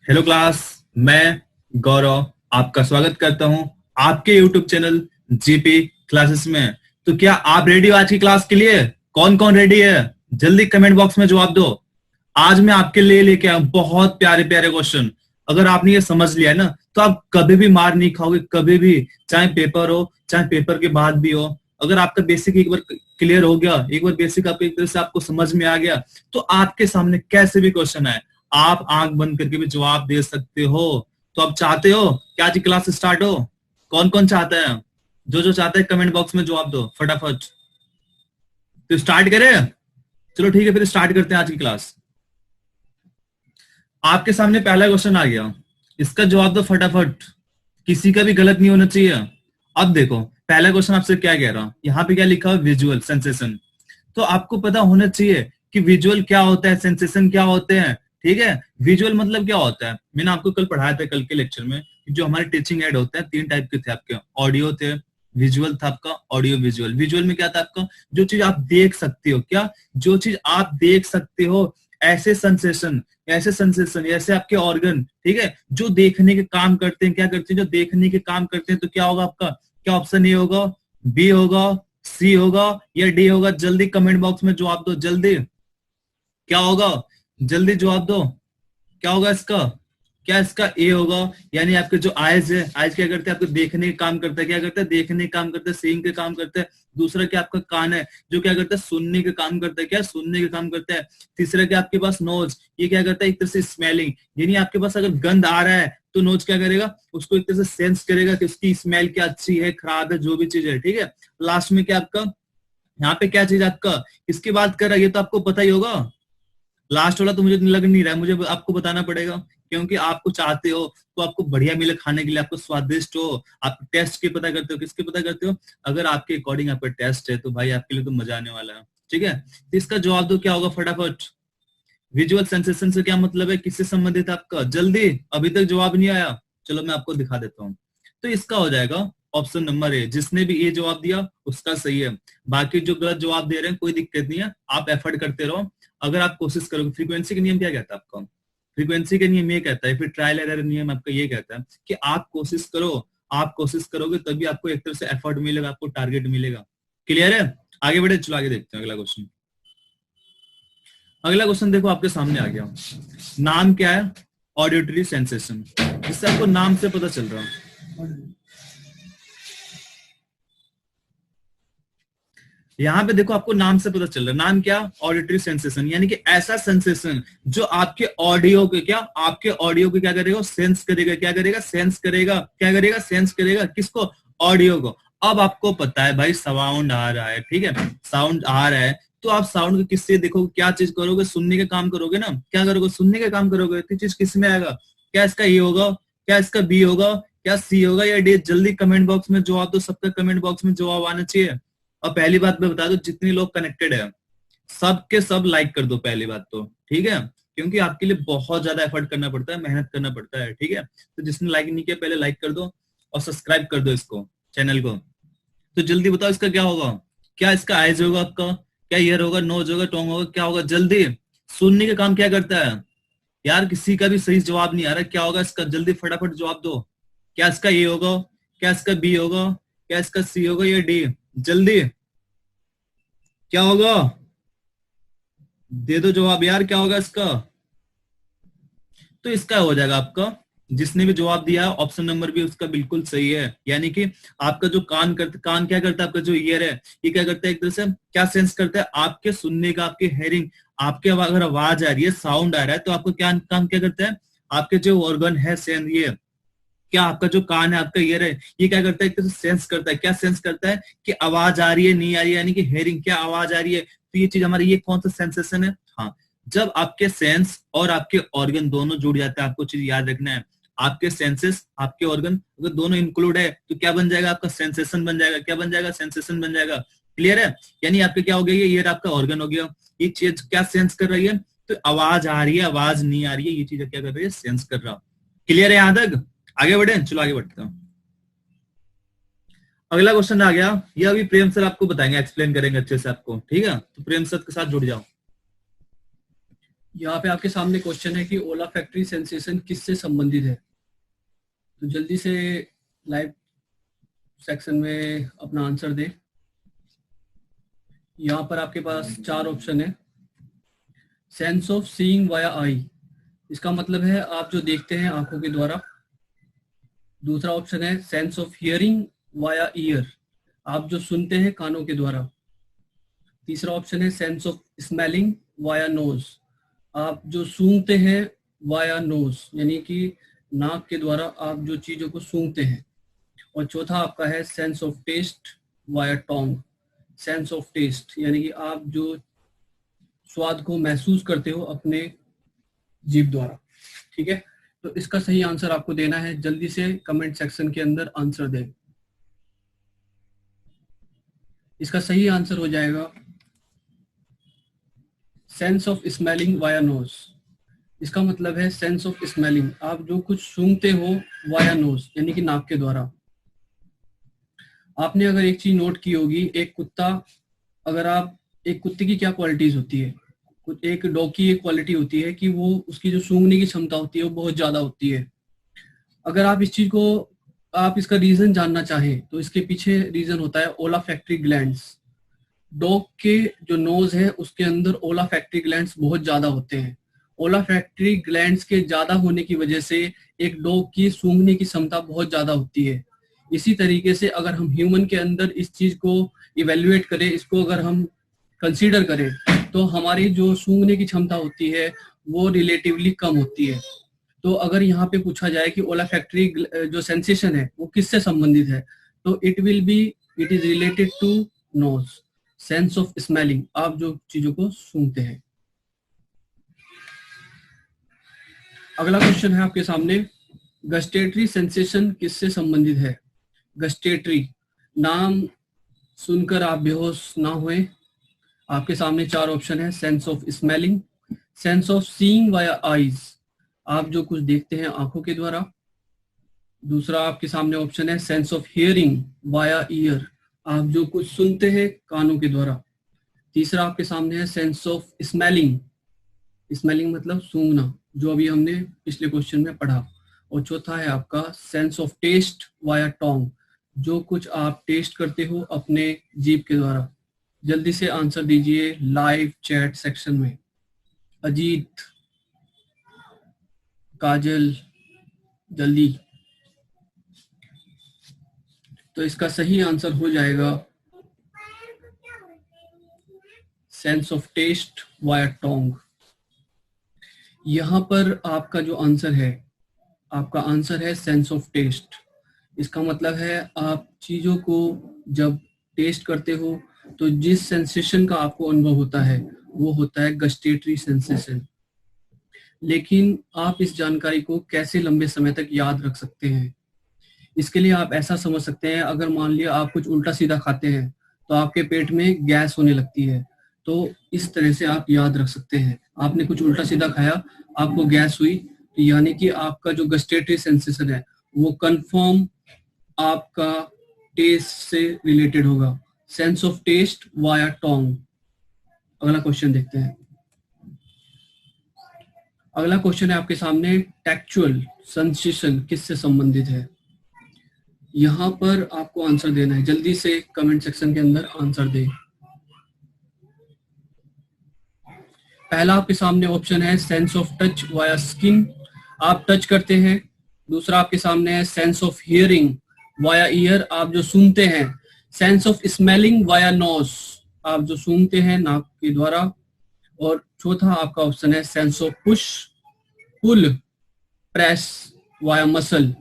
Hello class. मैं गौरव आपका स्वागत करता हूं आपके YouTube चैनल जीपी क्लासेस में। तो क्या आप रेडी हो आज की क्लास के लिए? कौन कौन रेडी है जल्दी कमेंट बॉक्स में जवाब दो। आज मैं आपके लिए लेके आया हूं बहुत प्यारे प्यारे क्वेश्चन। अगर आपने ये समझ लिया है ना तो आप कभी भी मार नहीं खाओगे, कभी भी, चाहे पेपर हो चाहे पेपर के बाद भी हो। अगर आपका बेसिक एक बार क्लियर हो गया, एक बार बेसिक आप एक तरह से आपको समझ में आ गया, तो आपके सामने कैसे भी क्वेश्चन आए आप आंख बंद करके भी जवाब दे सकते हो। तो आप चाहते हो कि आज की क्लास स्टार्ट हो? कौन कौन चाहता है? जो जो चाहता है कमेंट बॉक्स में जवाब दो फटाफट। तो स्टार्ट करें? चलो ठीक है, फिर स्टार्ट करते हैं आज की क्लास। आपके सामने पहला क्वेश्चन आ गया, इसका जवाब दो फटाफट, किसी का भी गलत नहीं होना चाहिए। अब देखो पहला क्वेश्चन आपसे क्या कह रहा हूं, यहाँ पे क्या लिखा है, विजुअल सेंसेशन। तो आपको पता होना चाहिए कि विजुअल क्या होता है, सेंसेशन क्या होते हैं। ठीक है, विजुअल मतलब क्या होता है, मैंने आपको कल पढ़ाया था, कल के लेक्चर में। जो हमारे टीचिंग एड होते हैं तीन टाइप के थे आपके, ऑडियो थे, विजुअल था आपका, ऑडियो विजुअल। विजुअल में क्या था आपका, जो चीज आप देख सकते हो, क्या, जो चीज आप देख सकते हो, ऐसे सेंसेशन ऐसे आपके ऑर्गन, ठीक है, जो देखने के काम करते हैं। क्या करते हैं, जो देखने के काम करते हैं। तो क्या होगा आपका, क्या ऑप्शन ए होगा, बी होगा, सी होगा या डी होगा? जल्दी कमेंट बॉक्स में जवाब दो जल्दी। क्या होगा, जल्दी जवाब दो। क्या होगा इसका, क्या इसका ए होगा। यानी आपके जो आइज है, आइज क्या करते हैं, आपको देखने का काम करता है। क्या करता है, देखने का काम करता है, सीइंग के काम करता है। दूसरा क्या आपका कान है, जो क्या करता है, सुनने का काम करता है। क्या, सुनने का काम करता है। तीसरा क्या आपके पास नोज, ये क्या करता है, एक तरह से स्मेलिंग। यानी आपके पास अगर गंध आ रहा है तो नोज क्या करेगा, उसको एक तरह से सेंस करेगा कि उसकी स्मेल क्या अच्छी है खराब है, जो भी चीज है। ठीक है, लास्ट में क्या आपका, यहाँ पे क्या चीज आपका, किसकी बात कर रहा है, ये तो आपको पता ही होगा। लास्ट वाला तो मुझे लग नहीं रहा है, मुझे आपको बताना पड़ेगा, क्योंकि आपको चाहते हो तो आपको बढ़िया मिले खाने के लिए, आपको स्वादिष्ट हो। आप टेस्ट के पता करते हो, किसके पता करते हो? अगर आपके अकॉर्डिंग आपका टेस्ट है तो भाई आपके लिए तो मजा आने वाला है। ठीक है, तो इसका जवाब दो क्या होगा फटाफट। विजुअल सेंसेशन से क्या मतलब है, किससे संबंधित है आपका? जल्दी, अभी तक जवाब नहीं आया। चलो मैं आपको दिखा देता हूँ। तो इसका हो जाएगा ऑप्शन नंबर ए। जिसने भी ए जवाब दिया उसका सही है। बाकी जो गलत जवाब दे रहे हैं कोई दिक्कत नहीं है, आप एफर्ट करते रहो। अगर आप कोशिश करोगे, फ्रीक्वेंसी का नियम क्या कहता है आपका, फ्रीक्वेंसी का नियम ये कहता है, फिर ट्रायल एरर नियम आपका ये कहता है कि आप कोशिश करो, आप कोशिश करोगे तभी आपको एक तरह से एफर्ट मिलेगा, आपको टारगेट मिलेगा। क्लियर है? आगे बढ़े, चलो आगे देखते हैं अगला क्वेश्चन। अगला क्वेश्चन देखो आपके सामने आ गया, नाम क्या है, ऑडिटरी सेंसेशन। जिससे आपको नाम से पता चल रहा है। यहाँ पे देखो आपको नाम से पता चल रहा है, नाम क्या, ऑडिटरी सेंसेशन। यानी कि ऐसा सेंसेशन जो आपके ऑडियो के, क्या, आपके ऑडियो को क्या करेगा, सेंस करेगा। क्या करेगा, सेंस करेगा। क्या करेगा, सेंस करेगा। किसको, ऑडियो को। अब आपको पता है भाई साउंड आ रहा है, ठीक है, साउंड आ रहा है, तो आप साउंड को किससे देखोगे, क्या चीज करोगे, सुनने का काम करोगे ना। क्या करोगे, सुनने का काम करोगे। तो चीज किस में आएगा, क्या इसका ए होगा, क्या इसका बी होगा, क्या सी होगा या डी? जल्दी कमेंट बॉक्स में जवाब दो, सबका कमेंट बॉक्स में जवाब आना चाहिए। और पहली बात मैं बता दूं, जितने लोग कनेक्टेड है सबके सब लाइक कर दो पहली बात तो, ठीक है, क्योंकि आपके लिए बहुत ज्यादा एफर्ट करना पड़ता है, मेहनत करना पड़ता है। ठीक है, तो जिसने लाइक नहीं किया पहले लाइक कर दो और सब्सक्राइब कर दो इसको, चैनल को। तो जल्दी बताओ इसका क्या होगा, क्या इसका आइज होगा आपका, क्या ईयर होगा, नोज होगा, टोंग होगा, क्या होगा? जल्दी, सुनने का काम क्या करता है यार? किसी का भी सही जवाब नहीं आ रहा, क्या होगा इसका? जल्दी फटाफट जवाब दो। क्या इसका ए होगा, क्या इसका बी होगा, क्या इसका सी होगा या डी? जल्दी, क्या होगा, दे दो जवाब यार, क्या होगा इसका? तो इसका हो जाएगा आपका, जिसने भी जवाब दिया ऑप्शन नंबर भी उसका बिल्कुल सही है। यानी कि आपका जो कान क्या करता है, आपका जो ईयर है ये क्या करता है, एक तरह से क्या सेंस करता है, आपके सुनने का, आपके हेयरिंग, आपके अगर आवाज आ रही है, साउंड आ रहा है, तो आपको क्या काम क्या करता है, आपके जो ऑर्गन है सेंस, ये क्या आपका जो कान है, आपका ईयर है, ये क्या करता है, एक तरह से सेंस करता है। क्या सेंस करता है कि आवाज आ रही है नहीं आ रही है, यानी कि हेयरिंग, क्या आवाज आ रही है। तो ये चीज हमारी, ये कौन सा सेंसेशन है? हाँ, जब आपके सेंस और आपके ऑर्गन दोनों जुड़ जाते हैं, आपको चीज याद रखना है, आपके सेंसेस आपके ऑर्गन अगर दोनों इंक्लूड है तो क्या बन जाएगा, आपका सेंसेशन बन जाएगा। क्या बन जाएगा, सेंसेशन बन जाएगा। क्लियर है? यानी आपके क्या हो गया, ये ईयर आपका ऑर्गन हो गया, ये चीज क्या सेंस कर रही है, तो आवाज आ रही है, आवाज नहीं आ रही है, ये चीज क्या कर रही है, सेंस कर रहा। क्लियर है यहां तक? आगे बढ़े, चलो आगे बढ़ते हैं। अगला क्वेश्चन आ गया, ये अभी प्रेम सर आपको बताएंगे, एक्सप्लेन करेंगे अच्छे से आपको, ठीक है, तो प्रेम सर के साथ जुड़ जाओ। यहाँ पे आपके सामने क्वेश्चन है कि ओला फैक्ट्री सेंसेशन किससे संबंधित है। तो जल्दी से लाइव सेक्शन में अपना आंसर दे। यहाँ पर आपके पास 4 ऑप्शन है। सेंस ऑफ सीइंग वाया आई, इसका मतलब है आप जो देखते हैं आंखों के द्वारा। दूसरा ऑप्शन है sense of hearing via ear, आप जो सुनते हैं कानों के द्वारा। तीसरा ऑप्शन है sense of smelling via nose, आप जो सूंघते हैं वाया नोज, यानी कि नाक के द्वारा आप जो चीजों को सूंघते हैं। और चौथा आपका है sense of taste via tongue, sense of taste यानी कि आप जो स्वाद को महसूस करते हो अपने जीभ द्वारा। ठीक है, तो इसका सही आंसर आपको देना है। जल्दी से कमेंट सेक्शन के अंदर आंसर दें। इसका सही आंसर हो जाएगा sense of smelling via nose. इसका मतलब है सेंस ऑफ स्मेलिंग, आप जो कुछ सूंघते हो वाया नोज यानी कि नाक के द्वारा। आपने अगर एक चीज नोट की होगी, एक कुत्ता, अगर आप एक कुत्ते की क्या क्वालिटीज होती है, एक डॉग की एक क्वालिटी होती है कि वो उसकी जो सूंघने की क्षमता होती है वो बहुत ज्यादा होती है। अगर आप इस चीज को, आप इसका रीजन जानना चाहें तो इसके पीछे रीजन होता है ओला फैक्ट्री ग्लैंड्स। डॉग के जो नोज है उसके अंदर ओला फैक्ट्री ग्लैंड्स बहुत ज्यादा होते हैं। ओला फैक्ट्री ग्लैंड्स के ज्यादा होने की वजह से एक डॉग की सूंघने की क्षमता बहुत ज्यादा होती है। इसी तरीके से अगर हम ह्यूमन के अंदर इस चीज को इवेल्युएट करें, इसको अगर हम कंसीडर करें, तो हमारी जो सूंघने की क्षमता होती है वो रिलेटिवली कम होती है। तो अगर यहाँ पे पूछा जाए कि ओला फैक्ट्री जो सेंसेशन है वो किससे संबंधित है, तो it is related to nose, sense of smelling, आप जो चीजों को सूंघते हैं। अगला क्वेश्चन है आपके सामने, गस्टेटरी सेंसेशन किससे संबंधित है। गस्टेटरी नाम सुनकर आप बेहोश ना हुए। आपके सामने 4 ऑप्शन है। Sense of smelling, sense of seeing via eyes, आप जो कुछ देखते हैं आंखों के द्वारा। दूसरा आपके सामने ऑप्शन है sense of hearing via ear, आप जो कुछ सुनते हैं कानों के द्वारा। तीसरा आपके सामने है सेंस ऑफ स्मेलिंग, स्मेलिंग मतलब सूंघना, जो अभी हमने पिछले क्वेश्चन में पढ़ा। और चौथा है आपका sense of taste via Tong, जो कुछ आप टेस्ट करते हो अपने जीभ के द्वारा। जल्दी से आंसर दीजिए लाइव चैट सेक्शन में। अजीत, काजल, जल्दी। तो इसका सही आंसर हो जाएगा sense of taste via Tong. यहां पर आपका जो आंसर है, आपका आंसर है सेंस ऑफ टेस्ट। इसका मतलब है आप चीजों को जब टेस्ट करते हो तो जिस सेंसेशन का आपको अनुभव होता है वो होता है गस्टेटरी सेंसेशन। लेकिन आप इस जानकारी को कैसे लंबे समय तक याद रख सकते हैं, इसके लिए आप ऐसा समझ सकते हैं, अगर मान लिया आप कुछ उल्टा सीधा खाते हैं तो आपके पेट में गैस होने लगती है, तो इस तरह से आप याद रख सकते हैं। आपने कुछ उल्टा सीधा खाया, आपको गैस हुई, तो यानी कि आपका जो गस्टेटरी सेंसेशन है वो कंफर्म आपका टेस्ट से रिलेटेड होगा, sense of taste via Tong. अगला क्वेश्चन देखते हैं। अगला क्वेश्चन है आपके सामने, टेक्चुअल सेंसेशन किससे संबंधित है। यहां पर आपको आंसर देना है। जल्दी से कमेंट सेक्शन के अंदर आंसर दें। पहला आपके सामने ऑप्शन है sense of touch via skin, आप टच करते हैं। दूसरा आपके सामने है sense of hearing via ear, आप जो सुनते हैं। Sense of smelling via nose, आप जो सूंघते हैं नाक के द्वारा। और चौथा आपका ऑप्शन है sense of push pull press via muscle.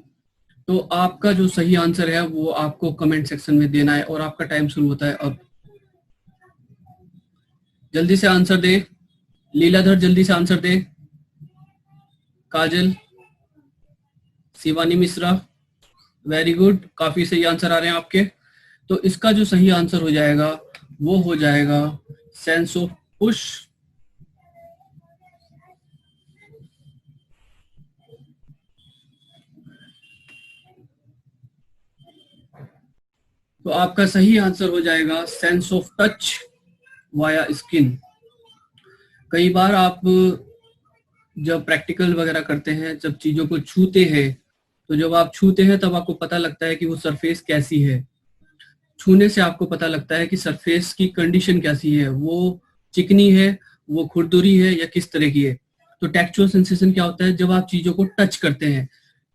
तो आपका जो सही आंसर है वो आपको कमेंट सेक्शन में देना है और आपका टाइम शुरू होता है अब। जल्दी से आंसर दे। लीलाधर जल्दी से आंसर दे। काजल, शिवानी मिश्रा, वेरी गुड, काफी सही आंसर आ रहे हैं आपके। तो इसका जो सही आंसर हो जाएगा वो हो जाएगा सेंस ऑफ पुश। तो आपका सही आंसर हो जाएगा sense of touch via skin. कई बार आप जब प्रैक्टिकल वगैरह करते हैं, जब चीजों को छूते हैं, तो जब आप छूते हैं तब आपको पता लगता है कि वो सरफेस कैसी है। छूने से आपको पता लगता है कि सरफेस की कंडीशन कैसी है, वो चिकनी है, वो खुरदुरी है, या किस तरह की है। तो टेक्चुअल सेंसेशन क्या होता है, जब आप चीजों को टच करते हैं।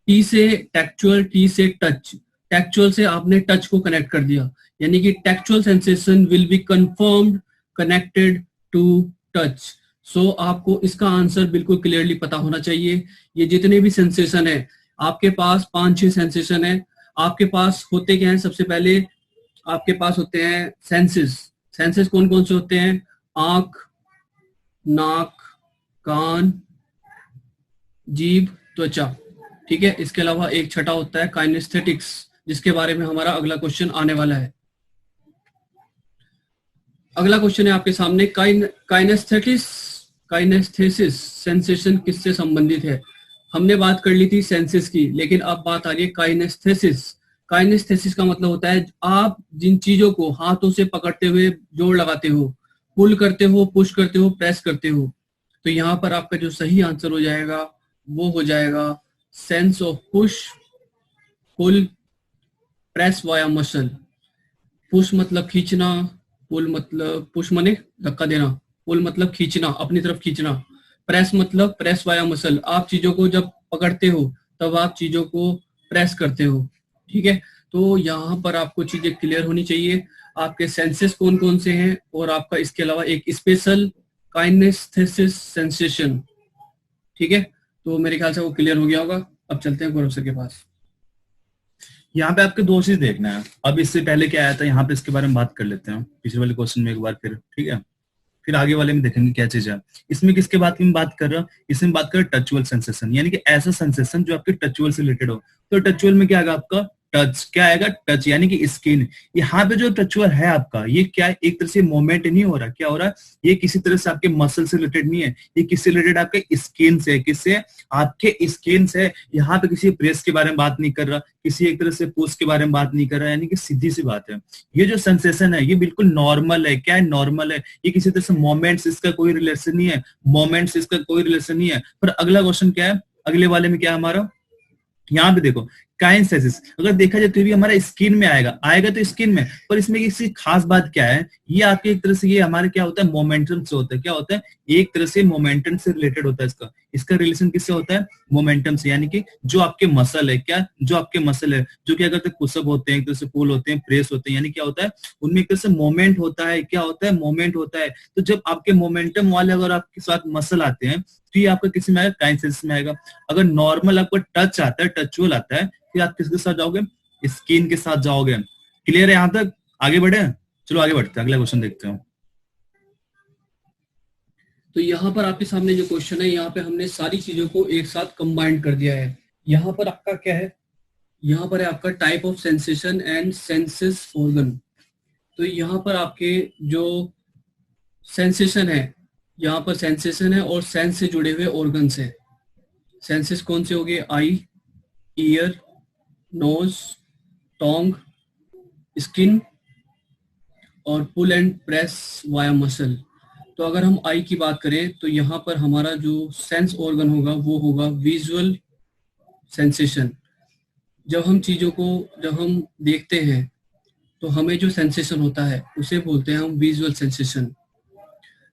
टी से टेक्चुअल, टी से टच, टेक्चुअल से आपने टच को कनेक्ट कर दिया, यानी कि tactual sensation will be confirmed connected to touch. So आपको इसका आंसर बिल्कुल क्लियरली पता होना चाहिए। ये जितने भी सेंसेशन है आपके पास, 5-6 सेंसेशन है आपके पास, होते क्या है, सबसे पहले आपके पास होते हैं सेंसेस। सेंसेस कौन कौन से होते हैं, आंख, नाक, कान, जीभ, त्वचा, ठीक है। इसके अलावा एक छठा होता है काइनेस्थेटिक्स, जिसके बारे में हमारा अगला क्वेश्चन आने वाला है। अगला क्वेश्चन है आपके सामने, काइनेस्थेसिस सेंसेशन किससे संबंधित है। हमने बात कर ली थी सेंसेस की, लेकिन अब बात आ रही है काइनेस्थेसिस। काइनेस्थेसिस का मतलब होता है आप जिन चीजों को हाथों से पकड़ते हुए जोर लगाते हो, पुल करते हो, पुश करते हो, प्रेस करते हो। तो यहाँ पर आपका जो सही आंसर हो जाएगा वो हो जाएगा sense of push, pull, press via muscle. Push मतलब खींचना, पुल मतलब पुश मने धक्का देना, पुल मतलब खींचना, अपनी तरफ खींचना, प्रेस मतलब प्रेस वाया मसल, आप चीजों को जब पकड़ते हो तब आप चीजों को प्रेस करते हो, ठीक है। तो यहाँ पर आपको चीजें क्लियर होनी चाहिए, आपके सेंसेस कौन कौन से हैं, और आपका इसके अलावा एक स्पेशल काइनेस्थेसिस सेंसेशन, ठीक है। तो मेरे ख्याल से वो क्लियर हो गया होगा। अब चलते हैं गौरव सर के पास। यहाँ पे आपके दो चीज देखना है। अब इससे पहले क्या आया था, यहाँ पे इसके बारे में बात कर लेते हैं पिछले वाले क्वेश्चन में एक बार फिर, ठीक है। फिर आगे वाले में देखेंगे क्या चीज है। इसमें किसके बात में बात कर रहा हूँ, इसमें बात कर टचुअल सेंसेशन, यानी कि ऐसा सेंसेशन जो आपके टचुअल से रिलेटेड हो। तो टचुअल में क्या आएगा आपका, टच। क्या आएगा, टच, यानी कि स्किन। यहाँ पे जो टचुअल है आपका, ये क्या है, एक तरह से मोमेंट नहीं हो रहा, क्या हो रहा है, ये किसी तरह से आपके मसल से रिलेटेड नहीं है, ये किससे रिलेटेड, आपके स्किन से। किससे, आपके स्किन से। यहाँ पे किसी प्रेस के बारे में बात नहीं कर रहा, किसी एक तरह से पुश के बारे में बात नहीं कर रहा, यानी कि सीधी सी बात है। ये जो सेंसेशन है ये बिल्कुल नॉर्मल है। क्या है, नॉर्मल है। ये किसी तरह से मोमेंट्स, इसका कोई रिलेशन नहीं है, मोमेंट्स इसका कोई रिलेशन नहीं है। पर अगला क्वेश्चन क्या है, अगले वाले में क्या है हमारा, यहाँ पे देखो काइनेस्थेसिस, अगर देखा जाए तो भी हमारा स्किन में आएगा, आएगा तो स्किन में। पर इसमें किसी खास बात क्या है, ये आपके एक तरह से ये हमारे क्या होता है, मोमेंटम से होता है। क्या होता है, एक तरह से मोमेंटम से रिलेटेड होता है। इसका इसका रिलेशन किससे होता है, मोमेंटम से। यानी कि जो आपके मसल है, क्या, जो आपके मसल है, जो क्या करते हैं, पुशअप होते हैं, एक तरह से पुल होते हैं, प्रेस होते हैं, यानी क्या होता है, उनमें एक तरह से मोमेंट होता है। क्या होता है, मोमेंट होता है। तो जब आपके मोमेंटम वाले अगर आपके साथ मसल आते हैं तो ये आपका किसी में आएगा, काइनेस्थेसिस में आएगा। अगर नॉर्मल आपका टच आता है, टचुअल आता है, फिर आप किसके साथ जाओगे, स्किन के साथ जाओगे। क्लियर है यहां तक, आगे बढ़े। चलो आगे बढ़ते हैं, अगला क्वेश्चन देखते हैं। तो यहाँ पर आपके सामने जो क्वेश्चन है, यहाँ पे हमने सारी चीजों को एक साथ कंबाइंड कर दिया है। यहाँ पर आपका क्या है, यहाँ पर है आपका type of sensation and senses organ. तो यहाँ पर आपके जो सेंसेशन है, यहाँ पर सेंसेशन है और सेंस से जुड़े हुए ऑर्गन्स है। सेंसेस कौन से हो गए, आई, ईयर, नोज, टोंग, स्किन और pull and press via muscle. तो अगर हम आई की बात करें तो यहाँ पर हमारा जो सेंस ऑर्गन होगा वो होगा विजुअल सेंसेशन। जब हम चीजों को जब हम देखते हैं तो हमें जो सेंसेशन होता है उसे बोलते हैं हम विजुअल सेंसेशन।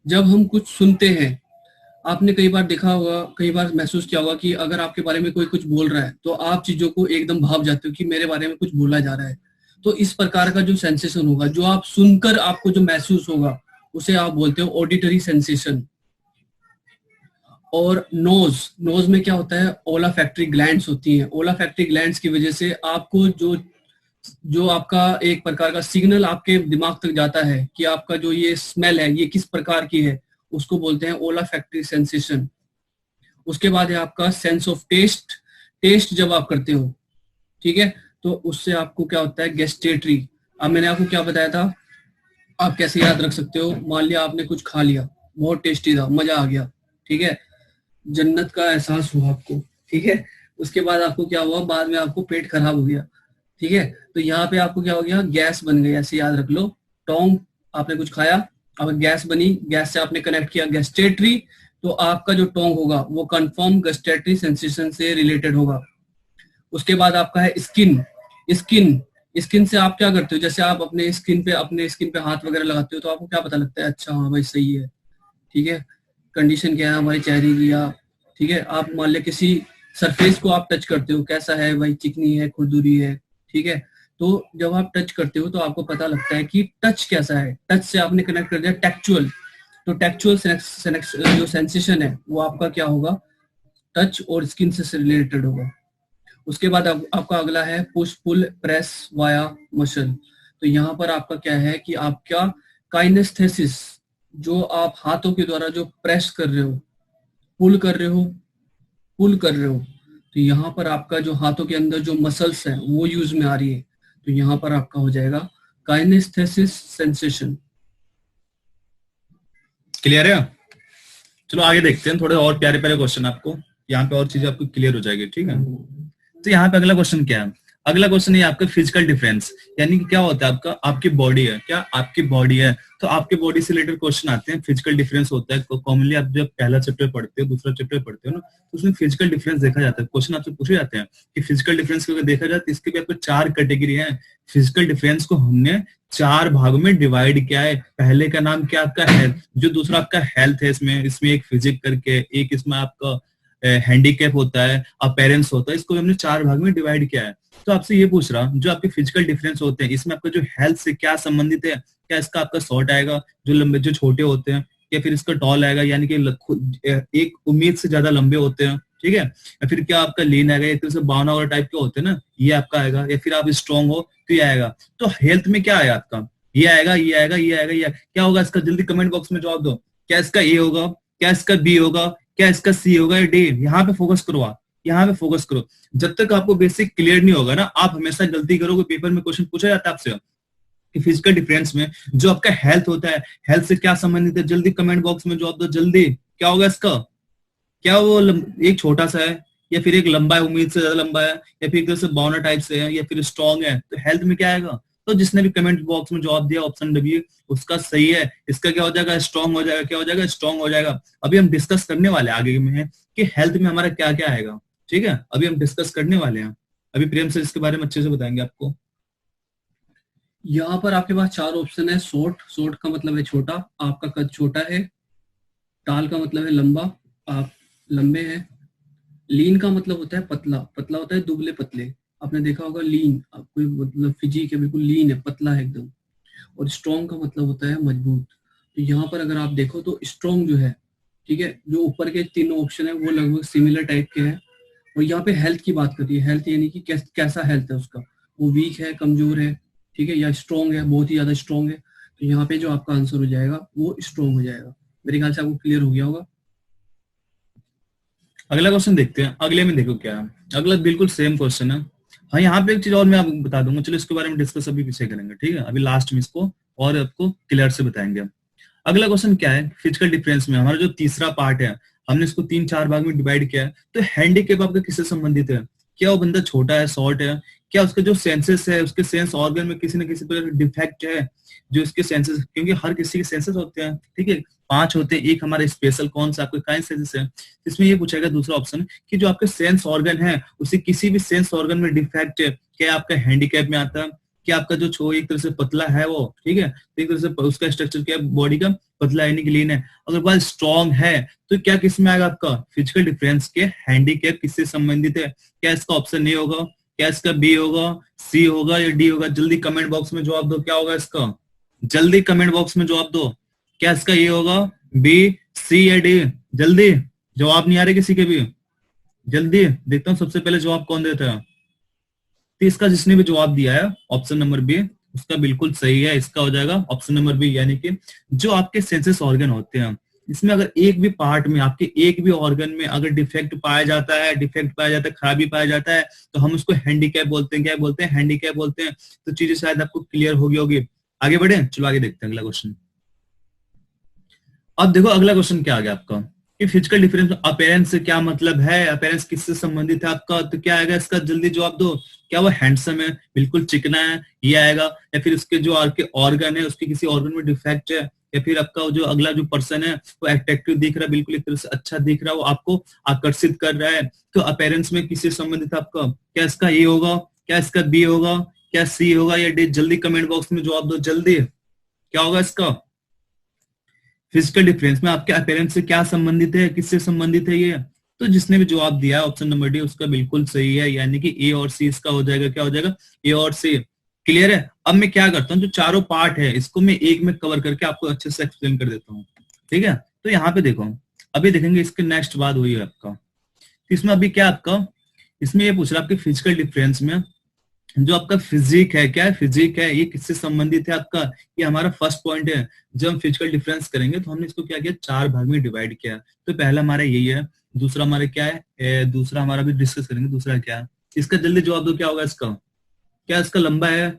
जब हम कुछ सुनते हैं, आपने कई बार देखा होगा, कई बार महसूस किया होगा कि अगर आपके बारे में कोई कुछ बोल रहा है तो आप चीजों को एकदम भाप जाते हो कि मेरे बारे में कुछ बोला जा रहा है। तो इस प्रकार का जो सेंसेशन होगा, जो आप सुनकर आपको जो महसूस होगा, उसे आप बोलते हो ऑडिटरी सेंसेशन। और नोज, नोज में क्या होता है, ओलाफैक्टरी ग्लैंड्स होती हैं। ओलाफैक्टरी ग्लैंड्स की वजह से आपको जो जो आपका एक प्रकार का सिग्नल आपके दिमाग तक जाता है कि आपका जो ये स्मेल है ये किस प्रकार की है, उसको बोलते हैं ओलाफैक्टरी सेंसेशन। उसके बाद है आपका सेंस ऑफ टेस्ट। टेस्ट जब आप करते हो, ठीक है, तो उससे आपको क्या होता है, गैस्ट्रेटरी। अब मैंने आपको क्या बताया था, आप कैसे याद रख सकते हो, मान लिया आपने कुछ खा लिया, बहुत टेस्टी था, मजा आ गया, ठीक है, जन्नत का एहसास हुआ आपको, ठीक है। उसके बाद आपको क्या हुआ, बाद में आपको पेट खराब हो गया, ठीक है। तो यहाँ पे आपको क्या हो गया, गैस बन गई, ऐसे याद रख लो। टोंग, आपने कुछ खाया, अब गैस बनी, गैस से आपने कनेक्ट किया गैस्ट्रेटरी, तो आपका जो टोंग होगा वो कंफर्म गस्टेटरी सेंसेशन से रिलेटेड होगा। उसके बाद आपका है स्किन। स्किन स्किन से आप क्या करते हो, जैसे आप अपने स्किन पे हाथ वगैरह लगाते हो तो आपको क्या पता लगता है, अच्छा हाँ भाई सही है, ठीक है, कंडीशन क्या है हमारे चेहरे की, या ठीक है आप मान ले किसी सरफेस को आप टच करते हो, कैसा है भाई, चिकनी है, खुरदुरी है, ठीक है। तो जब आप टच करते हो तो आपको पता लगता है कि टच कैसा है, टच से आपने कनेक्ट कर दिया टेक्चुअल, तो टेक्चुअल जो सेंसेशन है वो आपका क्या होगा, टच और स्किन से रिलेटेड होगा। उसके बाद आपका अगला है push pull press via muscle. तो यहाँ पर आपका क्या है कि आपका काइनेस्थेसिस, जो आप हाथों के द्वारा जो प्रेस कर रहे हो, पुल कर रहे हो, पुल कर रहे हो, तो यहाँ पर आपका जो हाथों के अंदर जो मसल्स है वो यूज में आ रही है, तो यहाँ पर आपका हो जाएगा काइनेस्थेसिस सेंसेशन। क्लियर है? चलो आगे देखते हैं, थोड़े और प्यारे प्यारे क्वेश्चन आपको यहाँ पे और चीजें आपको क्लियर हो जाएगी, ठीक है। तो यहाँ पे अगला क्वेश्चन क्या है, अगला क्वेश्चन है आपका फिजिकल डिफरेंस, यानी कि क्या होता है आपका, आपकी बॉडी है, क्या आपकी बॉडी है, तो आपके बॉडी से रिलेटेड क्वेश्चन आते हैं। फिजिकल डिफरेंस होता है कॉमनली, आप जब पहला चैप्टर पढ़ते हो, दूसरा चैप्टर पढ़ते हो ना, तो उसमें फिजिकल डिफरेंस देखा जाता है। क्वेश्चन आपसे पूछे जाते हैं कि फिजिकल डिफरेंस को अगर देखा जाए तो इसके भी आपको 4 कैटेगरी है। फिजिकल डिफरेंस को हमने 4 भागों में डिवाइड किया है। पहले का नाम क्या आपका हेल्थ, जो दूसरा आपका हेल्थ है, इसमें एक फिजिक करके, एक इसमें आपका हैंडीकैप होता है, अपेरेंस होता है, इसको हमने 4 भाग में डिवाइड किया है। तो आपसे ये पूछ रहा, जो आपके फिजिकल डिफरेंस होते हैं इसमें आपका जो हेल्थ से क्या संबंधित है, क्या इसका आपका शॉर्ट आएगा, जो लंबे जो छोटे होते हैं, या फिर इसका टॉल आएगा, यानी कि एक उम्मीद से ज्यादा लंबे होते हैं, ठीक है, या फिर क्या आपका लीन आएगा, एक तरह से बावना वाला टाइप के होते हैं ना, ये आपका आएगा, या फिर आप स्ट्रॉन्ग हो तो ये आएगा। तो हेल्थ में क्या आएगा आपका, ये आएगा, ये आएगा, ये आएगा, ये क्या होगा इसका, जल्दी कमेंट बॉक्स में जवाब दो। क्या इसका ए होगा, क्या इसका बी होगा, क्या इसका सी होगा या डी? यहाँ पे फोकस करो, आप यहाँ पे फोकस करो। जब तक आपको बेसिक क्लियर नहीं होगा ना, आप हमेशा गलती करोगे। पेपर में क्वेश्चन पूछा जाता है आपसे कि फिजिकल डिफरेंस में जो आपका हेल्थ होता है, हेल्थ से क्या संबंधित है, जल्दी कमेंट बॉक्स में जवाब दो जल्दी। क्या होगा इसका, क्या वो एक छोटा सा है, या फिर एक लंबा है, उम्मीद से ज्यादा लंबा है, या फिर एक तरह से बाउंडर टाइप से है, या फिर स्ट्रॉन्ग है? तो हेल्थ में क्या आएगा? तो जिसने भी कमेंट बॉक्स में जवाब दिया ऑप्शन डब्ल्यू उसका सही है। इसका क्या हो जाएगा, स्ट्रॉन्ग हो जाएगा। क्या हो जाएगा, स्ट्रॉन्ग हो जाएगा। अभी हम डिस्कस करने वाले आगे में है कि हेल्थ में हमारा क्या क्या आएगा, ठीक है, अभी हम डिस्कस करने वाले हैं। अभी प्रेम सर इसके बारे में अच्छे से बताएंगे आपको। यहाँ पर आपके पास 4 ऑप्शन है। शॉर्ट का मतलब है छोटा, आपका कद छोटा है। टाल का मतलब है लंबा, आप लंबे हैं। लीन का मतलब होता है पतला, पतला होता है दुबले पतले, आपने देखा होगा लीन, आपको मतलब फिजिक है बिल्कुल लीन है, पतला है एकदम। और स्ट्रॉन्ग का मतलब होता है मजबूत। तो यहाँ पर अगर आप देखो तो स्ट्रॉन्ग जो है, ठीक है, जो ऊपर के 3 ऑप्शन है वो लगभग सिमिलर टाइप के हैं। और यहाँ पे हेल्थ की बात करिए, हेल्थ यानी कि कैसा हेल्थ है उसका, वो वीक है, कमजोर है, ठीक है, या स्ट्रॉन्ग है, बहुत ही ज्यादा स्ट्रॉन्ग है। तो यहाँ पे जो आपका आंसर हो जाएगा वो स्ट्रॉन्ग हो जाएगा। मेरे ख्याल से आपको क्लियर हो गया होगा। अगला क्वेश्चन देखते हैं। अगले में देखो क्या है, अगला बिल्कुल सेम क्वेश्चन है। हाँ, यहाँ पे एक चीज और मैं आपको बता दूंगा, चलो इसके बारे में डिस्कस अभी पीछे करेंगे, ठीक है, अभी लास्ट में इसको और आपको क्लियर से बताएंगे। अगला क्वेश्चन क्या है, फिजिकल डिफरेंस में हमारा जो तीसरा पार्ट है, हमने इसको 3-4 भाग में डिवाइड किया है। तो हैंडीकैप आपका किससे संबंधित है? क्या वो बंदा छोटा है, शॉर्ट है, क्या उसके जो सेंसेस है, उसके सेंस ऑर्गन में किसी न किसी पर डिफेक्ट है, जो उसके सेंसेस, क्योंकि हर किसी के सेंसेस होते हैं, ठीक है, 5 होते हैं, एक हमारा स्पेशल कौन सा आपका काइनेस्थेसिस है। इसमें ये पूछेगा दूसरा ऑप्शन कि जो आपके सेंस ऑर्गन है उसे किसी भी सेंस ऑर्गन में डिफेक्ट है, क्या आपका हैंडीकैप में आता है? क्या आपका जो छो एक तरह से पतला है वो, ठीक है, एक तरह से उसका स्ट्रक्चर क्या है, बॉडी का पतला यानी कि लीन है। अगर बात स्ट्रॉन्ग है तो क्या किस में आएगा आपका, फिजिकल डिफरेंस के हैंडीकैप किससे संबंधित है? क्या इसका ऑप्शन ए होगा, क्या इसका बी होगा, सी होगा या डी होगा? जल्दी कमेंट बॉक्स में जवाब दो, क्या होगा इसका, जल्दी कमेंट बॉक्स में जवाब दो। क्या इसका ए होगा, बी, सी या डी? जल्दी, जवाब नहीं आ रहे किसी के भी, जल्दी देखता हूँ सबसे पहले जवाब कौन देता है। तो इसका जिसने भी जवाब दिया है ऑप्शन नंबर बी, उसका बिल्कुल सही है। इसका हो जाएगा ऑप्शन नंबर बी, यानी कि जो आपके सेंसेस ऑर्गन होते हैं, इसमें अगर एक भी पार्ट में, आपके एक भी ऑर्गन में अगर डिफेक्ट पाया जाता है, खराबी पाया जाता है, तो हम उसको हैंडीकैप बोलते हैं। क्या बोलते हैं? हैंडीकैप बोलते हैं। तो चीजें शायद आपको क्लियर होगी। आगे बढ़े, चलो आगे देखते हैं अगला क्वेश्चन। अब देखो अगला क्वेश्चन क्या आ गया आपका कि फिजिकल डिफरेंस अपीयरेंस से क्या मतलब है, अपीयरेंस किससे संबंधित है आपका? तो क्या आएगा इसका, जल्दी जवाब दो। क्या वो हैंडसम है, बिल्कुल चिकना है, ये आएगा? या फिर उसके जो आपके ऑर्गन है उसके किसी ऑर्गन में डिफेक्ट है, या फिर आपका जो अगला जो पर्सन है वो अट्रैक्टिव दिख रहा है, बिल्कुल एक तरह से अच्छा दिख रहा है, वो आपको आकर्षित कर रहा है, तो अपीयरेंस में किससे संबंधित आपका, क्या इसका ए होगा, क्या इसका बी होगा, क्या सी होगा या डी? जल्दी कमेंट बॉक्स में जवाब दो जल्दी, क्या होगा इसका? फिजिकल डिफरेंस में आपके अपीयरेंस से क्या संबंधित है, किससे संबंधित है ये? तो जिसने भी जवाब दिया ऑप्शन नंबर डी उसका बिल्कुल सही है, यानी कि ए और सी इसका हो जाएगा, क्या हो जाएगा? ए और सी। क्लियर है? अब मैं क्या करता हूँ, जो चारों पार्ट है इसको मैं एक में कवर करके आपको अच्छे से एक्सप्लेन कर देता हूँ, ठीक है? तो यहाँ पे देखो, अभी देखेंगे इसके नेक्स्ट बात हुई है आपका, इसमें अभी क्या आपका, इसमें ये पूछ रहा है आपके फिजिकल डिफरेंस में जो आपका फिजिक है, क्या है फिजिक है, ये किससे संबंधित है आपका? ये हमारा फर्स्ट पॉइंट है। जब हम फिजिकल डिफरेंस करेंगे तो हमने इसको क्या किया, 4 भाग में डिवाइड किया। तो पहला हमारा यही है, दूसरा हमारा क्या है, दूसरा हमारा भी डिस्कस करेंगे, दूसरा क्या है इसका, जल्दी जवाब दो, क्या होगा इसका? क्या इसका लंबा है,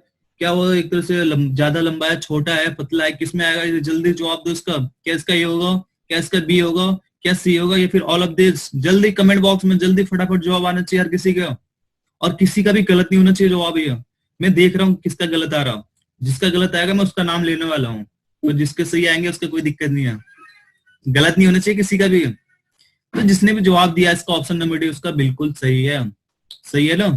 क्या वो एक तरह से ज्यादा लंबा है, छोटा है, पतला है, किसमें आएगा? जल्दी जवाब दो इसका, क्या इसका ये होगा, क्या इसका बी होगा, क्या सी होगा, या फिर ऑल ऑफ दिस? जल्दी कमेंट बॉक्स में जल्दी फटाफट जवाब आना चाहिए हर किसी का, और किसी का भी गलत नहीं होना चाहिए जवाब। ये मैं देख रहा हूँ किसका गलत आ रहा, जिसका गलत आएगा मैं उसका नाम लेने वाला हूँ, तो जिसके सही आएंगे उसका कोई दिक्कत नहीं है, गलत नहीं होना चाहिए किसी का भी। तो जिसने भी जवाब दिया इसका ऑप्शन नंबर डी उसका बिल्कुल सही है, सही है ना?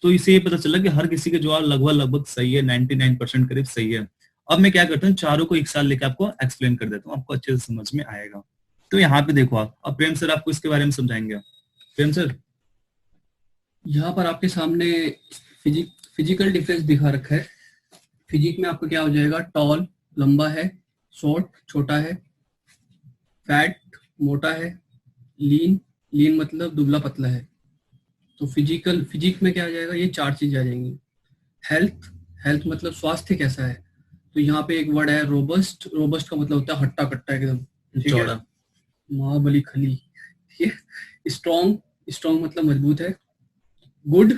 तो इसे ये पता चला कि हर किसी के जवाब लगभग सही है, 99% करीब सही है। अब मैं क्या करता हूँ, चारों को एक साथ लेकर आपको एक्सप्लेन कर देता हूँ, आपको अच्छे से समझ में आएगा। तो यहाँ पे देखो आप, अब प्रेम सर आपको इसके बारे में समझाएंगे। प्रेम सर, यहाँ पर आपके सामने फिजिकल डिफरेंस दिखा रखा है। फिजिक में आपका क्या हो जाएगा, टॉल लंबा है, शॉर्ट छोटा है, फैट मोटा है, लीन लीन मतलब दुबला पतला है। तो फिजिक में क्या आ जाएगा, ये 4 चीजें आ जाएंगी। हेल्थ हेल्थ मतलब स्वास्थ्य कैसा है, तो यहाँ पे एक वर्ड है रोबस्ट। रोबस्ट का मतलब होता है हट्टा कट्टा एकदम, ठीक है, महाबली खली, ठीक है। स्ट्रॉन्ग स्ट्रॉन्ग मतलब मजबूत है। गुड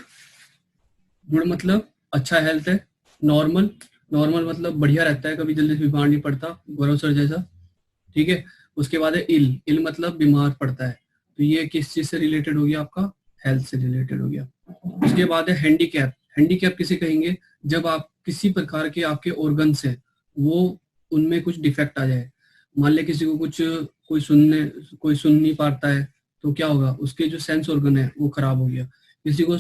गुड मतलब अच्छा हेल्थ है। नॉर्मल नॉर्मल मतलब बढ़िया रहता है, कभी जल्दी बीमार नहीं पड़ता, गौरव सर जैसा, ठीक है। उसके बाद है इल इल मतलब बीमार पड़ता है, तो ये किस चीज से रिलेटेड हो गया, आपका हेल्थ से रिलेटेड हो गया। उसके बाद है हैंडीकैप। हैंडीकैप किसे कहेंगे, जब आप किसी प्रकार के आपके ऑर्गन्स है वो उनमें कुछ डिफेक्ट आ जाए। मान ले किसी को कुछ कोई सुन नहीं पाता है, तो क्या होगा, उसके जो सेंस ऑर्गन है वो खराब हो गया। किसी को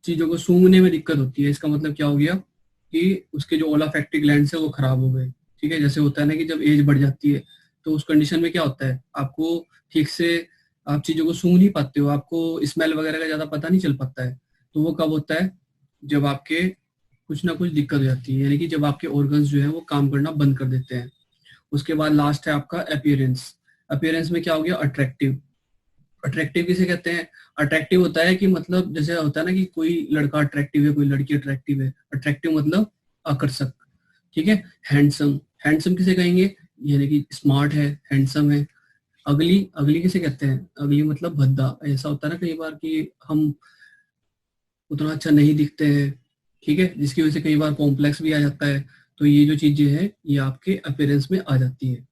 चीजों को सूंघने में दिक्कत होती है, इसका मतलब क्या हो गया कि उसके जो ओलाफैक्टिक ग्लैंड्स है वो खराब हो गए, ठीक है। जैसे होता है ना कि जब एज बढ़ जाती है तो उस कंडीशन में क्या होता है, आपको ठीक से आप चीजों को सूंघ नहीं पाते हो, आपको स्मेल वगैरह का ज्यादा पता नहीं चल पाता है। तो वो कब होता है, जब आपके कुछ ना कुछ दिक्कत हो जाती है, यानी कि जब आपके ऑर्गन्स जो है वो काम करना बंद कर देते हैं। उसके बाद लास्ट है आपका अपीयरेंस। अपीयरेंस में क्या हो गया, अट्रैक्टिव। अट्रैक्टिव किसे कहते हैं, अट्रैक्टिव होता है कि मतलब जैसे होता है ना कि कोई लड़का अट्रैक्टिव है, कोई लड़की अट्रैक्टिव है। अट्रैक्टिव मतलब आकर्षक, ठीक है। हैंडसम हैंडसम किसे कहेंगे, यानी कि स्मार्ट है, हैंडसम है। अगली अगली किसे कहते हैं, अगली मतलब भद्दा। ऐसा होता है ना कई बार कि हम उतना अच्छा नहीं दिखते हैं, ठीक है, जिसकी वजह से कई बार कॉम्प्लेक्स भी आ जाता है। तो ये जो चीजें हैं ये आपके अपीयरेंस में आ जाती है।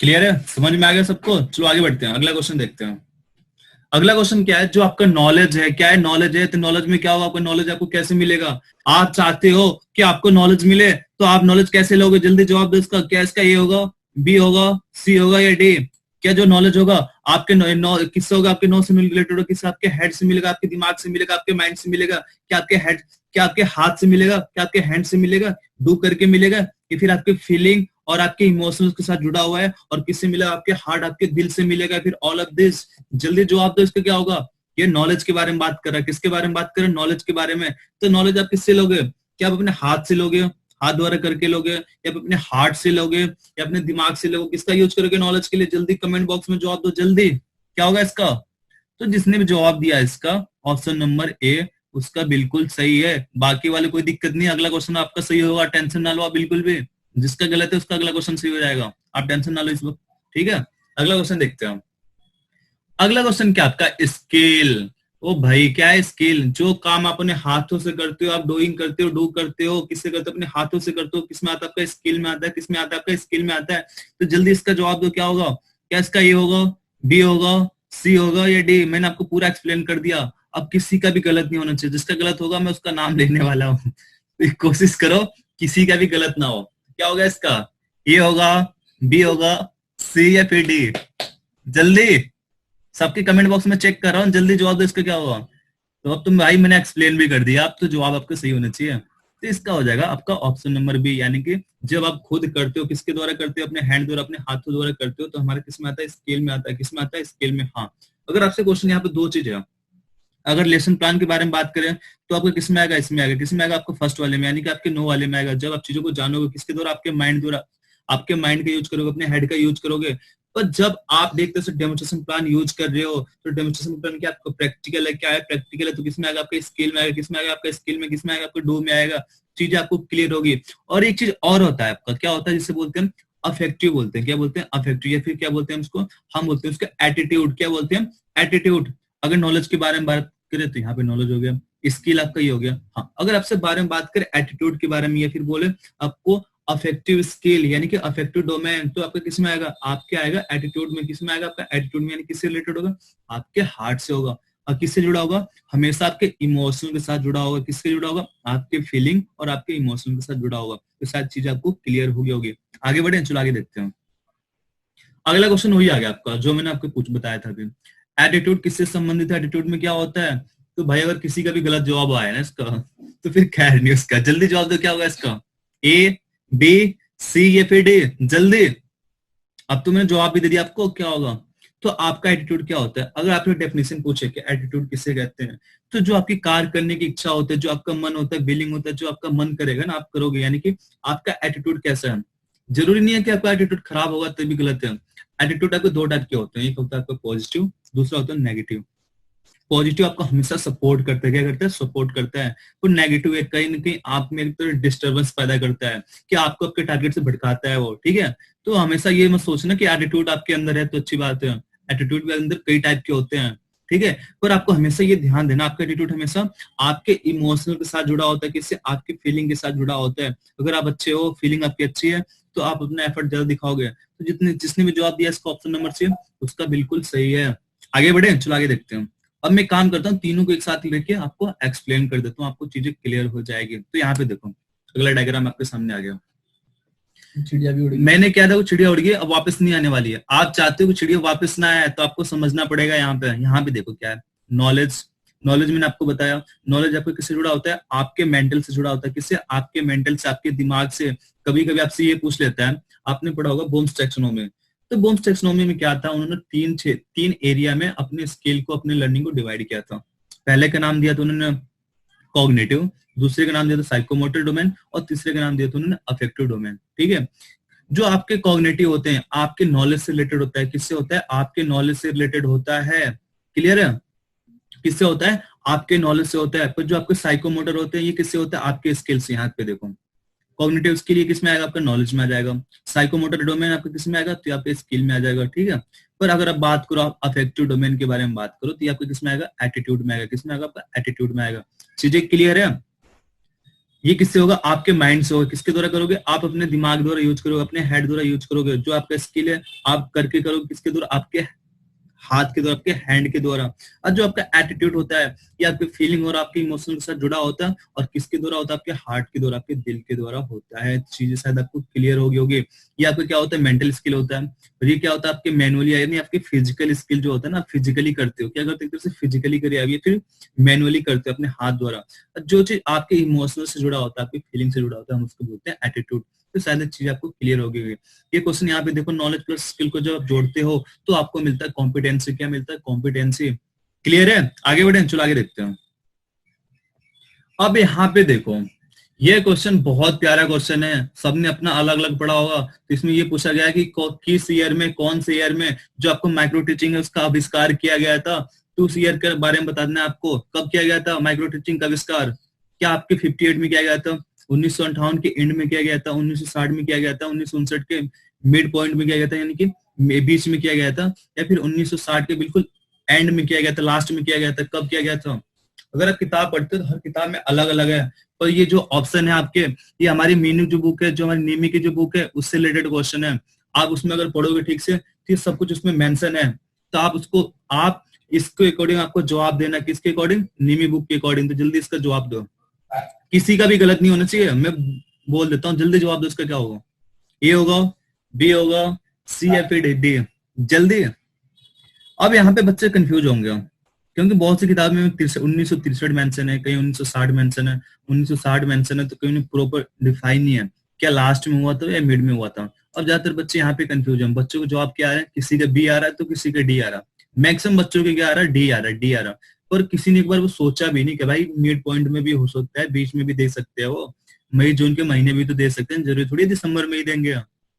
क्लियर है, समझ में आ गया सबको? चलो आगे बढ़ते हैं, अगला क्वेश्चन देखते हैं। अगला क्वेश्चन क्या है, जो आपका नॉलेज है, क्या है नॉलेज है, तो नॉलेज में क्या होगा, आपका नॉलेज आपको कैसे मिलेगा? आप चाहते हो कि आपको नॉलेज मिले, तो आप नॉलेज कैसे लोगे? जल्दी जवाब दो इसका, क्या इसका ए होगा, बी होगा, सी होगा या डी? क्या जो नॉलेज होगा आपके किससे होगा, आपके नॉलेज से रिलेटेड होगा, किससे? आपके हेड से मिलेगा, आपके दिमाग से मिलेगा, आपके माइंड से मिलेगा, क्या आपके हेड, क्या आपके हाथ से मिलेगा, क्या आपके हैंड से मिलेगा, डू करके मिलेगा, या फिर आपके फीलिंग और आपके इमोशंस के साथ जुड़ा हुआ है, और किससे मिलेगा, आपके हार्ट, आपके दिल से मिलेगा, फिर ऑल ऑफ दिस? जल्दी जवाब दो इसका, क्या होगा? ये नॉलेज के बारे में बात कर रहा है, किसके बारे में बात कर रहे हैं, नॉलेज के बारे में। तो नॉलेज आप किससे लोगे? क्या आप अपने हाथ से लोगे, हाथ द्वारा करके लोगे, या अपने हार्ट से लोगे, या अपने दिमाग से लोगे? किसका यूज करोगे नॉलेज के लिए? जल्दी कमेंट बॉक्स में जवाब दो जल्दी, क्या होगा इसका? तो जिसने भी जवाब दिया इसका ऑप्शन नंबर ए उसका बिल्कुल सही है, बाकी वाले कोई दिक्कत नहीं। अगला क्वेश्चन आपका सही होगा, टेंशन ना लो आप बिल्कुल भी। जिसका गलत है उसका अगला क्वेश्चन सही हो जाएगा, आप टेंशन ना लो इस वक्त, ठीक है। अगला क्वेश्चन देखते हैं। अगला क्वेश्चन क्या आपका, स्किल। ओ भाई क्या है स्किल? जो काम आप अपने हाथों से करते हो, आप डूइंग करते हो, डू करते हो, किससे करते हो? अपने हाथों से करते हो। किसमें आता है आपका? स्किल में आता है। किसमें आता है आपका? स्किल में आता है। तो जल्दी इसका जवाब दो, क्या होगा? क्या इसका ए होगा, बी होगा, सी होगा या डी? मैंने आपको पूरा एक्सप्लेन कर दिया, अब किसी का भी गलत नहीं होना चाहिए। जिसका गलत होगा मैं उसका नाम लेने वाला हूँ। तो कोशिश करो किसी का भी गलत ना हो। क्या होगा इसका? ए होगा, बी होगा, सी या फिर डी? जल्दी सबके कमेंट बॉक्स में चेक कर रहा हूँ, जल्दी जवाब दो, इसका क्या होगा? तो अब तुम भाई मैंने एक्सप्लेन भी कर दिया, अब तो जवाब आपका सही होना चाहिए। तो इसका हो जाएगा आपका ऑप्शन नंबर बी, यानी कि जब आप खुद करते हो, किसके द्वारा करते हो? अपने हैंड द्वारा, अपने हाथों द्वारा करते हो, तो हमारा किस में आता है? स्केल में आता है। किस में आता है? स्केल में। हाँ, अगर आपसे क्वेश्चन यहाँ पे दो चीज है, अगर लेसन प्लान के बारे में बात करें तो आपको किस में आएगा? इसमें आएगा। किस में आएगा? आपको फर्स्ट वाले में, यानी कि आपके नो वाले में आएगा। जब आप चीजों को जानोगे किसके द्वारा? आपके माइंड द्वारा, आपके माइंड का यूज करोगे, अपने हेड का यूज करोगे। पर जब आप देखते हो डेमोस्ट्रेशन प्लान यूज कर रहे हो, तो डेमोस्ट्रेशन प्लान क्या आपको प्रैक्टिकल है? क्या है प्रैक्टिकल है? तो किसमें आएगा? आपका स्किल में आएगा। किसमें आएगा? आपका स्किल में। किसमें आएगा? आपको डू में आएगा। चीजें आपको क्लियर होगी। और एक चीज और होता है आपका, क्या होता है जिसे बोलते हैं अफेक्टिव बोलते हैं। क्या बोलते हैं? अफेक्टिव, या फिर क्या बोलते हैं उसको? हम बोलते हैं उसका एटीट्यूड। क्या बोलते हैं? एटीट्यूड। अगर नॉलेज के बारे में बात करें तो यहाँ पे नॉलेज हो गया, स्किल आपका ये हो गया। हाँ, अगर आपसे बारे में बात करें एटीट्यूड के बारे में, या फिर बोले आपको अफेक्टिव स्किल यानी कि अफेक्टिव डोमेन, तो आपका किस में आएगा? आपके आएगा एटीट्यूड में। किस में आएगा? आपका एटीट्यूड में, यानी किससे रिलेटेड होगा? आपके हार्ट से होगा। और किससे जुड़ा होगा? हमेशा आपके इमोशनल के साथ जुड़ा होगा। किससे जुड़ा होगा? आपके फीलिंग और आपके इमोशनल के साथ जुड़ा होगा। तो शायद चीज आपको क्लियर होगी। आगे बढ़े, चलो आगे देखते हैं। अगला क्वेश्चन वही आ गया आपका जो मैंने आपको कुछ बताया था अभी। एटीट्यूड किससे संबंधित है? एटीट्यूड में क्या होता है? तो भाई अगर किसी का भी गलत जवाब आया ना इसका, तो फिर खैर नहीं उसका। जल्दी जवाब दो, क्या होगा इसका? ए, बी, सी या फिर डी? जल्दी। अब तो मैंने जवाब भी दे दिया आपको, क्या होगा? तो आपका एटीट्यूड क्या होता है? अगर आपने डेफिनेशन पूछे कि एटीट्यूड किसे कहते हैं, तो जो आपकी कार्य करने की इच्छा होती है, जो आपका मन होता है, विलिंग होता है, जो आपका मन करेगा ना आप करोगे, यानी कि आपका एटीट्यूड कैसा है। जरूरी नहीं है कि आपका एटीट्यूड खराब होगा तभी गलत है। एटीट्यूड आपको दो टाइप के होते हैं, एक होता है आपका पॉजिटिव, दूसरा होता है नेगेटिव। पॉजिटिव आपको हमेशा सपोर्ट करता है। क्या करता है? सपोर्ट करता है। तो नेगेटिव एक कहीं ना कहीं आप में एक तो डिस्टर्बेंस पैदा करता है, कि आपको आपके टारगेट से भटकाता है वो, ठीक है। तो हमेशा ये मत सोचना कि एटीट्यूड आपके अंदर है तो अच्छी बात है। एटीट्यूड के अंदर कई टाइप के होते हैं, ठीक है। पर आपको हमेशा ये ध्यान देना, आपका एटीट्यूड हमेशा आपके इमोशनल के साथ जुड़ा होता है, किससे? आपके फीलिंग के साथ जुड़ा होता है। अगर आप अच्छे हो, फीलिंग आपकी अच्छी है, तो आप अपना एफर्ट ज्यादा दिखाओगे। तो जिसने भी जवाब दिया इसका ऑप्शन नंबर सी, उसका बिल्कुल सही है। आगे बढ़े, चलो आगे देखते हैं। अब मैं काम करता हूँ, तीनों को एक साथ लेके आपको एक्सप्लेन कर देता हूँ, आपको चीजें क्लियर हो जाएगी। तो यहाँ पे देखो, अगला डायग्राम आपके सामने आ गया। चिड़िया भी उड़ गई। मैंने क्या था, वो चिड़िया उड़ गई, अब वापस नहीं आने वाली है। आप चाहते हो कि चिड़िया वापस ना आए, तो आपको समझना पड़ेगा यहाँ पे देखो क्या है। नॉलेज, नॉलेज मैंने आपको बताया। नॉलेज आपको किससे जुड़ा होता है? आपके मेंटल से जुड़ा होता है। किससे? आपके मेंटल से, आपके दिमाग से। कभी कभी आपसे ये पूछ लेता है, आपने पढ़ा होगा बोम्स टैक्सोनॉमी। तो बोम्स टैक्सोनॉमी में क्या था, उन्होंने तीन एरिया में अपने स्किल को, अपने लर्निंग को डिवाइड किया था। पहले का नाम दिया था उन्होंने कॉग्निटिव, दूसरे का नाम दिया था साइकोमोटर डोमेन, और तीसरे का नाम दिया था उन्होंने अफेक्टिव डोमेन, ठीक है। जो आपके कॉग्निटिव होते हैं, आपके नॉलेज से रिलेटेड होता है। किससे होता है? आपके नॉलेज से रिलेटेड होता है। क्लियर है? किससे होता है? आपके नॉलेज से होता है। पर जो आपके साइकोमोटर होते हैं, ये किससे होता है? आपके स्किल से। यहाँ पे देखो, कॉग्निटिव स्किल ये किस में आएगा? आपका नॉलेज में आ जाएगा। साइकोमोटर डोमेन आपका किस में आएगा? तो आपके स्किल में आ जाएगा, ठीक है। पर अगर आप बात करो, आप अफेक्टिव डोमेन के बारे में बात करो, तो ये आपको किस में आएगा? एटीट्यूड में आएगा। किस में आएगा? आपका एटीट्यूड में आएगा। चीजें क्लियर है? ये किससे होगा? आपके माइंड से होगा। किसके द्वारा करोगे? आप अपने दिमाग द्वारा यूज करोगे, अपने हेड द्वारा यूज करोगे। जो आपका स्किल है आप करके करोगे किसके द्वारा? आपके हाथ के द्वारा, आपके हैंड के द्वारा। और जो आपका एटीट्यूड होता है, ये आपके फीलिंग और आपके इमोशनल के साथ जुड़ा होता है। और किसके द्वारा होता है? आपके हार्ट के द्वारा, आपके दिल के द्वारा होता है। चीजें शायद आपको क्लियर होगी। ये आपका क्या होता है? मेंटल स्किल होता है। और ये क्या होता है? आपके मैनुअली, यानी आपके फिजिकल स्किल जो होता है ना, फिजिकली करते हो। क्या करते हो? फिजिकली करिए, अभी फिर मैनुअली करते हो अपने हाथ द्वारा। जो चीज आपके इमोशनल से जुड़ा होता है, आपकी फीलिंग से जुड़ा होता है, हम उसको बोलते हैं एटीट्यूड। तो शायद चीज आपको क्लियर होगी। ये क्वेश्चन यहाँ पे देखो, नॉलेज प्लस स्किल को जब आप जोड़ते हो तो आपको मिलता है कॉम्पिटेंसी। क्या मिलता है? कॉम्पिटेंसी। क्लियर है? आगे बढ़े, चलो आगे देखते हैं। अब यहाँ पे देखो, ये क्वेश्चन बहुत प्यारा क्वेश्चन है, सबने अपना अलग अलग पढ़ा होगा। तो इसमें ये पूछा गया है कि किस ईयर में, कौन से ईयर में जो आपको माइक्रो टीचिंग है उसका आविष्कार किया गया था। तो उस ईयर के बारे में बता देना आपको, कब किया गया था माइक्रो टीचिंग का आविष्कार। क्या आपके 58 में किया गया था, 1958 के एंड में किया गया था, 1960 में किया गया था, 1959 के मिड पॉइंट में किया गया था, यानी कि बीच में किया गया था, या फिर 1960 के बिल्कुल एंड में किया गया था, लास्ट में किया गया था। कब किया गया था? अगर आप किताब पढ़ते हो तो हर किताब में अलग अलग है। पर ये जो ऑप्शन है आपके, ये हमारी मीनू जो बुक है, जो हमारी नीमी की जो बुक है, उससे रिलेटेड क्वेश्चन है। आप उसमें अगर पढ़ोगे ठीक से तो सब कुछ उसमें मेंशन है। तो आप इसके अकॉर्डिंग आपको जवाब देना। किसके अकॉर्डिंग? नीमी बुक के अकॉर्डिंग। तो जल्दी इसका जवाब दो, किसी का भी गलत नहीं होना चाहिए। मैं बोल देता हूँ, जल्दी जवाब दो, इसका क्या होगा? ए होगा, बी होगा, सी या फिर डी? जल्दी। अब यहाँ पे बच्चे कंफ्यूज होंगे क्योंकि बहुत सी किताब में 1963 मेंशन है, कहीं 1960 मेंशन है, 1960 मेंशन है तो कहीं प्रॉपर डिफाइन नहीं है क्या लास्ट में हुआ था या मिड में हुआ था। अब ज्यादातर बच्चे यहाँ पे कंफ्यूज हैं, बच्चों को जवाब क्या आ रहा है, किसी का बी आ रहा है तो किसी का डी आ रहा है, मैक्सिमम बच्चों के क्या आ रहा है, डी आ रहा है, डी आ रहा है। पर किसी ने एक बार वो सोचा भी नहीं कि भाई मिड पॉइंट में भी हो सकता है, बीच में भी दे सकते हैं, वो मई जून के महीने भी तो दे सकते हैं, जरूरी थोड़ी दिसंबर में ही देंगे।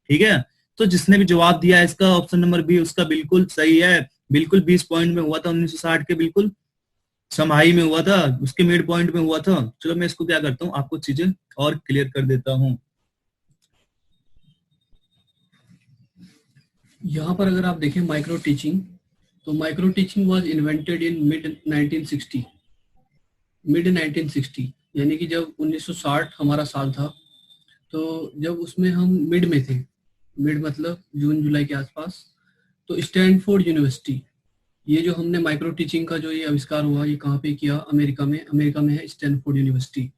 ठीक है, तो जिसने भी जवाब दिया है इसका ऑप्शन नंबर बी, उसका बिल्कुल सही है। बिल्कुल 20 पॉइंट में हुआ था 1960 के, बिल्कुल समाई में हुआ था, उसके मिड पॉइंट में हुआ था। चलो मैं इसको क्या करता हूँ, आपको चीजें और क्लियर कर देता हूँ। यहाँ पर अगर आप देखें माइक्रो टीचिंग, तो micro teaching was invented in mid 1960, यानी कि जब 1960 हमारा साल था, तो जब उसमें हम मिड में थे, मिड मतलब जून जुलाई के आसपास, तो स्टैनफोर्ड यूनिवर्सिटी, ये जो हमने माइक्रो टीचिंग का जो ये आविष्कार हुआ, ये कहाँ पे किया, अमेरिका में है स्टैनफोर्ड यूनिवर्सिटी।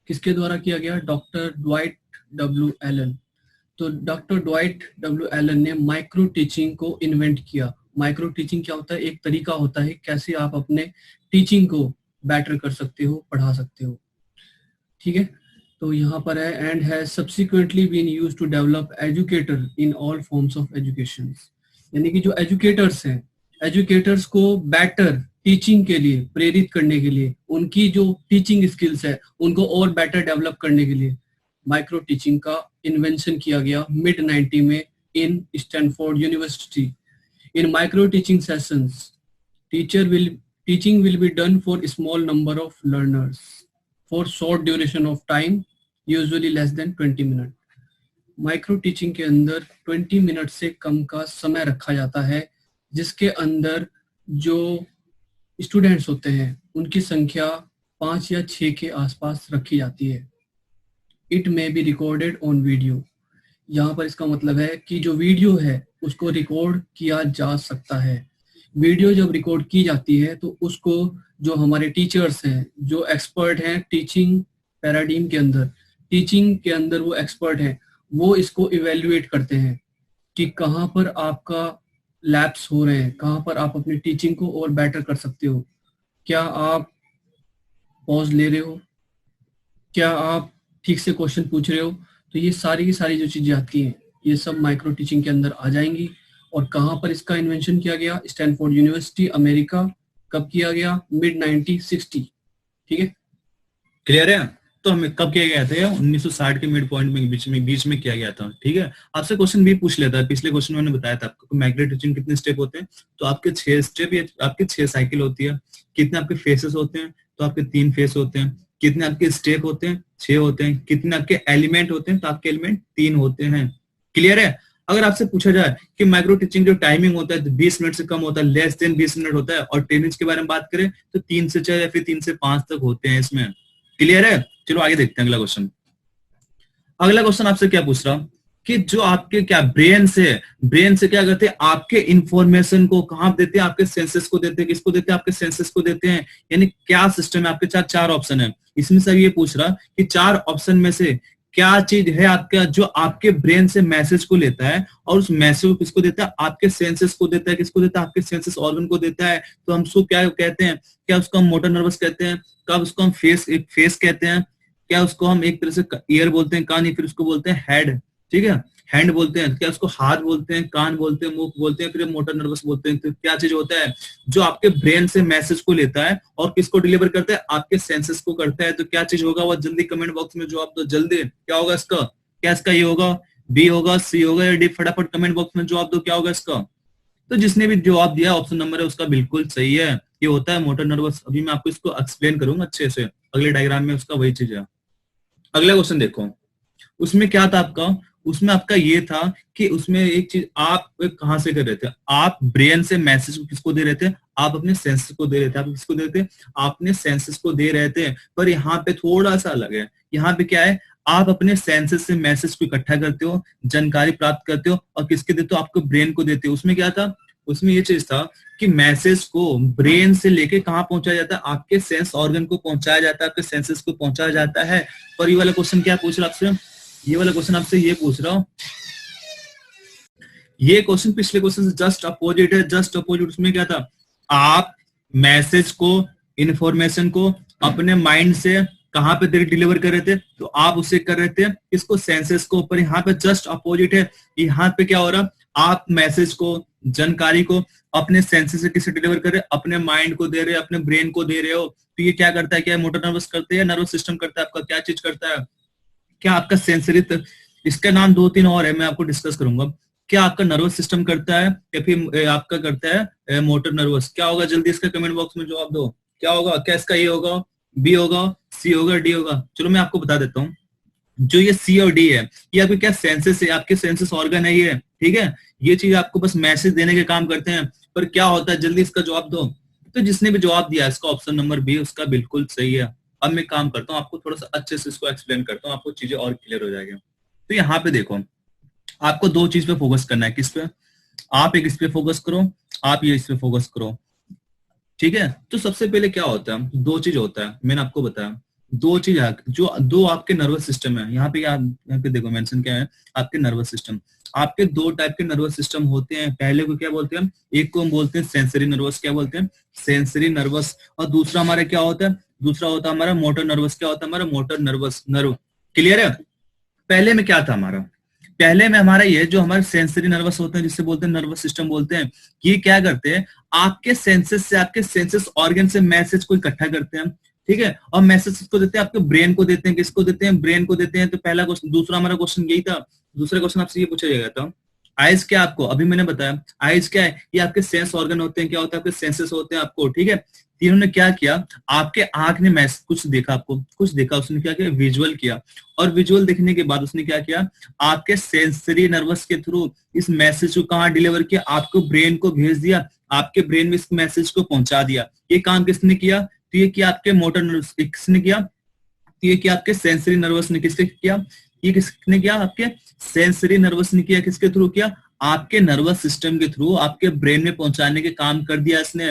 किसके द्वारा किया गया, डॉक्टर ड्वाइट डब्ल्यू एलन। तो डॉक्टर ड्वाइट डब्ल्यू एलन ने माइक्रो टीचिंग को इन्वेंट किया। माइक्रो टीचिंग क्या होता है, एक तरीका होता है कैसे आप अपने टीचिंग को बेटर कर सकते हो, पढ़ा सकते हो। ठीक है, तो यहाँ पर है and has subsequently been used to develop educator in all forms of education, यानी कि जो एजुकेटर्स हैं, एजुकेटर्स को बेटर टीचिंग के लिए प्रेरित करने के लिए, उनकी जो टीचिंग स्किल्स है उनको और बेटर डेवलप करने के लिए माइक्रो टीचिंग का इन्वेंशन किया गया मिड 90 में in Stanford University. In micro teaching sessions teaching will be done for a small number of learners for short duration of time, usually less than 20 minute. Micro teaching के अंदर 20 minute से कम का समय रखा जाता है, जिसके अंदर जो स्टूडेंट्स होते हैं उनकी संख्या 5 या 6 के आसपास रखी जाती है। It may be recorded on video, यहाँ पर इसका मतलब है कि जो वीडियो है उसको रिकॉर्ड किया जा सकता है। वीडियो जब रिकॉर्ड की जाती है तो उसको जो हमारे टीचर्स हैं, जो एक्सपर्ट हैं टीचिंग पैराडाइम के अंदर, टीचिंग के अंदर वो एक्सपर्ट हैं, वो इसको इवेल्युएट करते हैं कि कहाँ पर आपका लैप्स हो रहे हैं, कहाँ पर आप अपनी टीचिंग को और बेटर कर सकते हो, क्या आप पॉज ले रहे हो, क्या आप ठीक से क्वेश्चन पूछ रहे हो। तो ये सारी की सारी जो चीजें आती हैं ये सब माइक्रो टीचिंग के अंदर आ जाएंगी। और कहाँ पर इसका इन्वेंशन किया गया, स्टैनफोर्ड यूनिवर्सिटी, अमेरिका। कब किया गया, मिड 1960। ठीक है, क्लियर है। तो हमें कब किया गया था, 1960 के मिड पॉइंट में, बीच में किया गया था। ठीक है, आपसे क्वेश्चन भी पूछ लेता है, पिछले क्वेश्चन में मैंने बताया था आपको माइक्रो टीचिंग कितने स्टेप होते हैं, तो आपके 6 स्टेप या आपके 6 साइकिल होती है। कितने आपके फेसेस होते हैं, तो आपके 3 फेस होते हैं। कितने आपके स्टेप होते हैं, 6 होते हैं। कितने आपके एलिमेंट होते हैं, तो आपके एलिमेंट 3 होते हैं। क्लियर है। अगर आपसे पूछा जाए कि माइक्रो टीचिंग जो टाइमिंग होता है तो 20 मिनट से कम होता है, लेस देन 20 मिनट होता है, और ट्रेनिंग के बारे में बात करें तो 3 से 4 या फिर 3 से 5 तक होते हैं इसमें। क्लियर है। चलो आगे देखते हैं अगला क्वेश्चन। अगला क्वेश्चन आपसे क्या पूछ रहा कि जो आपके क्या ब्रेन से क्या करते हैं, आपके इंफॉर्मेशन को कहां देते हैं, आपके सेंसेस को देते हैं। किसको देते हैं, आपके सेंसेस को देते हैं। यानी क्या सिस्टम है आपके, 4 ऑप्शन है इसमें से। ये पूछ रहा कि 4 ऑप्शन में से क्या चीज है आपका जो आपके ब्रेन से मैसेज को लेता है, और उस मैसेज को किसको देता है, आपके सेंसेस को देता है। किसको देता है, आपके सेंसेस ऑर्गन को देता है। तो हम उसको क्या कहते हैं, क्या उसको हम मोटर नर्वस कहते हैं, कब उसको हम फेस कहते हैं, क्या उसको हम एक तरह से ईयर बोलते हैं, कान, या फिर उसको बोलते हैं हेड। ठीक है, हैंड बोलते हैं, क्या उसको हाथ बोलते हैं, कान बोलते हैं, मुंह बोलते हैं, फिर मोटर नर्वस बोलते हैं। तो क्या चीज होता है जो आपके ब्रेन से मैसेज को लेता है और किसको डिलीवर करता है, आपके सेंसेस को करता है। तो क्या चीज होगा, वो जल्दी कमेंट बॉक्स में जवाब दो जल्दी। क्या होगा इसका, क्या इसका ये होगा, बी होगा, सी होगा या डी? फटाफट कमेंट बॉक्स में जवाब दो, क्या होगा इसका। तो जिसने भी जवाब दिया ऑप्शन नंबर है उसका बिल्कुल सही है। ये होता है मोटर नर्वस। अभी मैं आपको इसको एक्सप्लेन करूंगा अच्छे से, अगले डायग्राम में उसका वही चीज है। अगला क्वेश्चन देखो, उसमें क्या था आपका, उसमें आपका ये था कि उसमें एक चीज आप कहां से कर रहे थे, आप ब्रेन से मैसेज किसको दे रहे थे, आप अपने सेंसेस को दे रहे थे। आप किसको दे रहे थे, आपने सेंसेस को दे रहे थे। पर यहाँ पे थोड़ा सा अलग है। यहाँ पे क्या है, आप अपने सेंसेस से मैसेज को इकट्ठा करते हो, जानकारी प्राप्त करते हो, और किसके देते हो, आपको ब्रेन को देते हो। उसमें क्या था, उसमें ये चीज था कि मैसेज को ब्रेन से लेके कहाँ पहुंचाया जाता है, आपके सेंस ऑर्गन को पहुंचाया जाता है, आपके सेंसेस को पहुंचाया जाता है। पर ये वाला क्वेश्चन क्या पूछ रहा आपसे, ये वाला क्वेश्चन आपसे ये पूछ रहा हूं ये क्वेश्चन पिछले क्वेश्चन से जस्ट अपोजिट है, जस्ट अपोजिट। उसमें क्या था, आप मैसेज को, इंफॉर्मेशन को अपने माइंड से कहां पे डिलीवर कर रहे थे, तो आप उसे कर रहे थे इसको सेंसेस को ऊपर। यहाँ पे जस्ट अपोजिट है, यहाँ पे क्या हो रहा, आप मैसेज को, जानकारी को अपने सेंसेस से किसे डिलीवर कर रहे, अपने माइंड को दे रहे, अपने ब्रेन को दे रहे हो। तो ये क्या करता है, क्या मोटर नर्वस करते हैं, नर्वस सिस्टम करता है आपका, क्या चीज करता है, क्या आपका सेंसरी, इसका नाम 2-3 और है, मैं आपको डिस्कस करूंगा। क्या आपका नर्वस सिस्टम करता है या फिर आपका करता है मोटर नर्वस, क्या होगा, जल्दी इसका कमेंट बॉक्स में जवाब दो। क्या होगा, क्या इसका ए होगा, बी होगा, सी होगा, डी होगा? चलो मैं आपको बता देता हूँ। जो ये सी और डी है, ये आपके क्या सेंसेस है, आपके सेंसेस ऑर्गन है ये, ठीक है। ये चीज आपको बस मैसेज देने के काम करते हैं, पर क्या होता है, जल्दी इसका जवाब दो। तो जिसने भी जवाब दिया इसका ऑप्शन नंबर बी, उसका बिल्कुल सही है। अब मैं काम करता हूँ, आपको थोड़ा सा अच्छे से इसको एक्सप्लेन करता हूँ, आपको चीजें और क्लियर हो जाएगी। तो यहाँ पे देखो, आपको 2 चीज पे फोकस करना है। किस पे, आप एक इस पे फोकस करो, आप ये इस पे फोकस करो, ठीक है। तो सबसे पहले क्या होता है, 2 चीज होता है, मैंने आपको बताया 2 चीज, जो 2 आपके नर्वस सिस्टम है। यहाँ पे यहाँ पे देखो मेंशन क्या है, आपके नर्वस सिस्टम। आपके 2 टाइप के नर्वस सिस्टम होते हैं। पहले को क्या बोलते हैं, एक को हम बोलते हैं सेंसरी नर्वस, क्या बोलते हैं, सेंसरी नर्वस। और दूसरा हमारा क्या होता है, दूसरा होता है हमारा मोटर नर्वस। क्या होता है हमारा, मोटर नर्वस नर्व। क्लियर है? पहले में क्या था हमारा, पहले में हमारा ये जो हमारे सेंसरी नर्वस होते हैं, जिससे बोलते हैं नर्वस सिस्टम बोलते हैं, ये क्या करते हैं, आपके सेंसेस से, आपके सेंसेस ऑर्गन से मैसेज को इकट्ठा करते हैं, ठीक है। और मैसेज को देते हैं आपके ब्रेन को देते हैं, किसको देते हैं, ब्रेन को देते हैं। तो पहला क्वेश्चन, दूसरा हमारा क्वेश्चन यही था। दूसरा क्वेश्चन आपसे ये पूछा जाएगा था, आइज क्या, आपको अभी मैंने बताया आइज क्या है, ये आपके सेंस ऑर्गन होते हैं। क्या होता है, आपके सेंसेस होते हैं आपको, ठीक है। तीनों ने क्या किया, आपके आंख ने मैसेज कुछ देखा, आपको कुछ देखा, उसने क्या किया, विजुअल किया। और विजुअल देखने के बाद उसने क्या किया, आपके सेंसरी नर्वस के थ्रू इस मैसेज को कहाँ डिलीवर किया, आपको ब्रेन को भेज दिया, आपके ब्रेन में इस मैसेज को पहुंचा दिया। ये काम किसने किया, तो ये किया आपके मोटर नर्वस, किसने किया, तो ये किया आपके सेंसरी नर्वस ने। किसने किया, ये किसने किया, आपके सेंसरी नर्वस ने किया। किसके थ्रू किया, आपके नर्वस सिस्टम के थ्रू आपके ब्रेन में पहुंचाने के काम कर दिया इसने।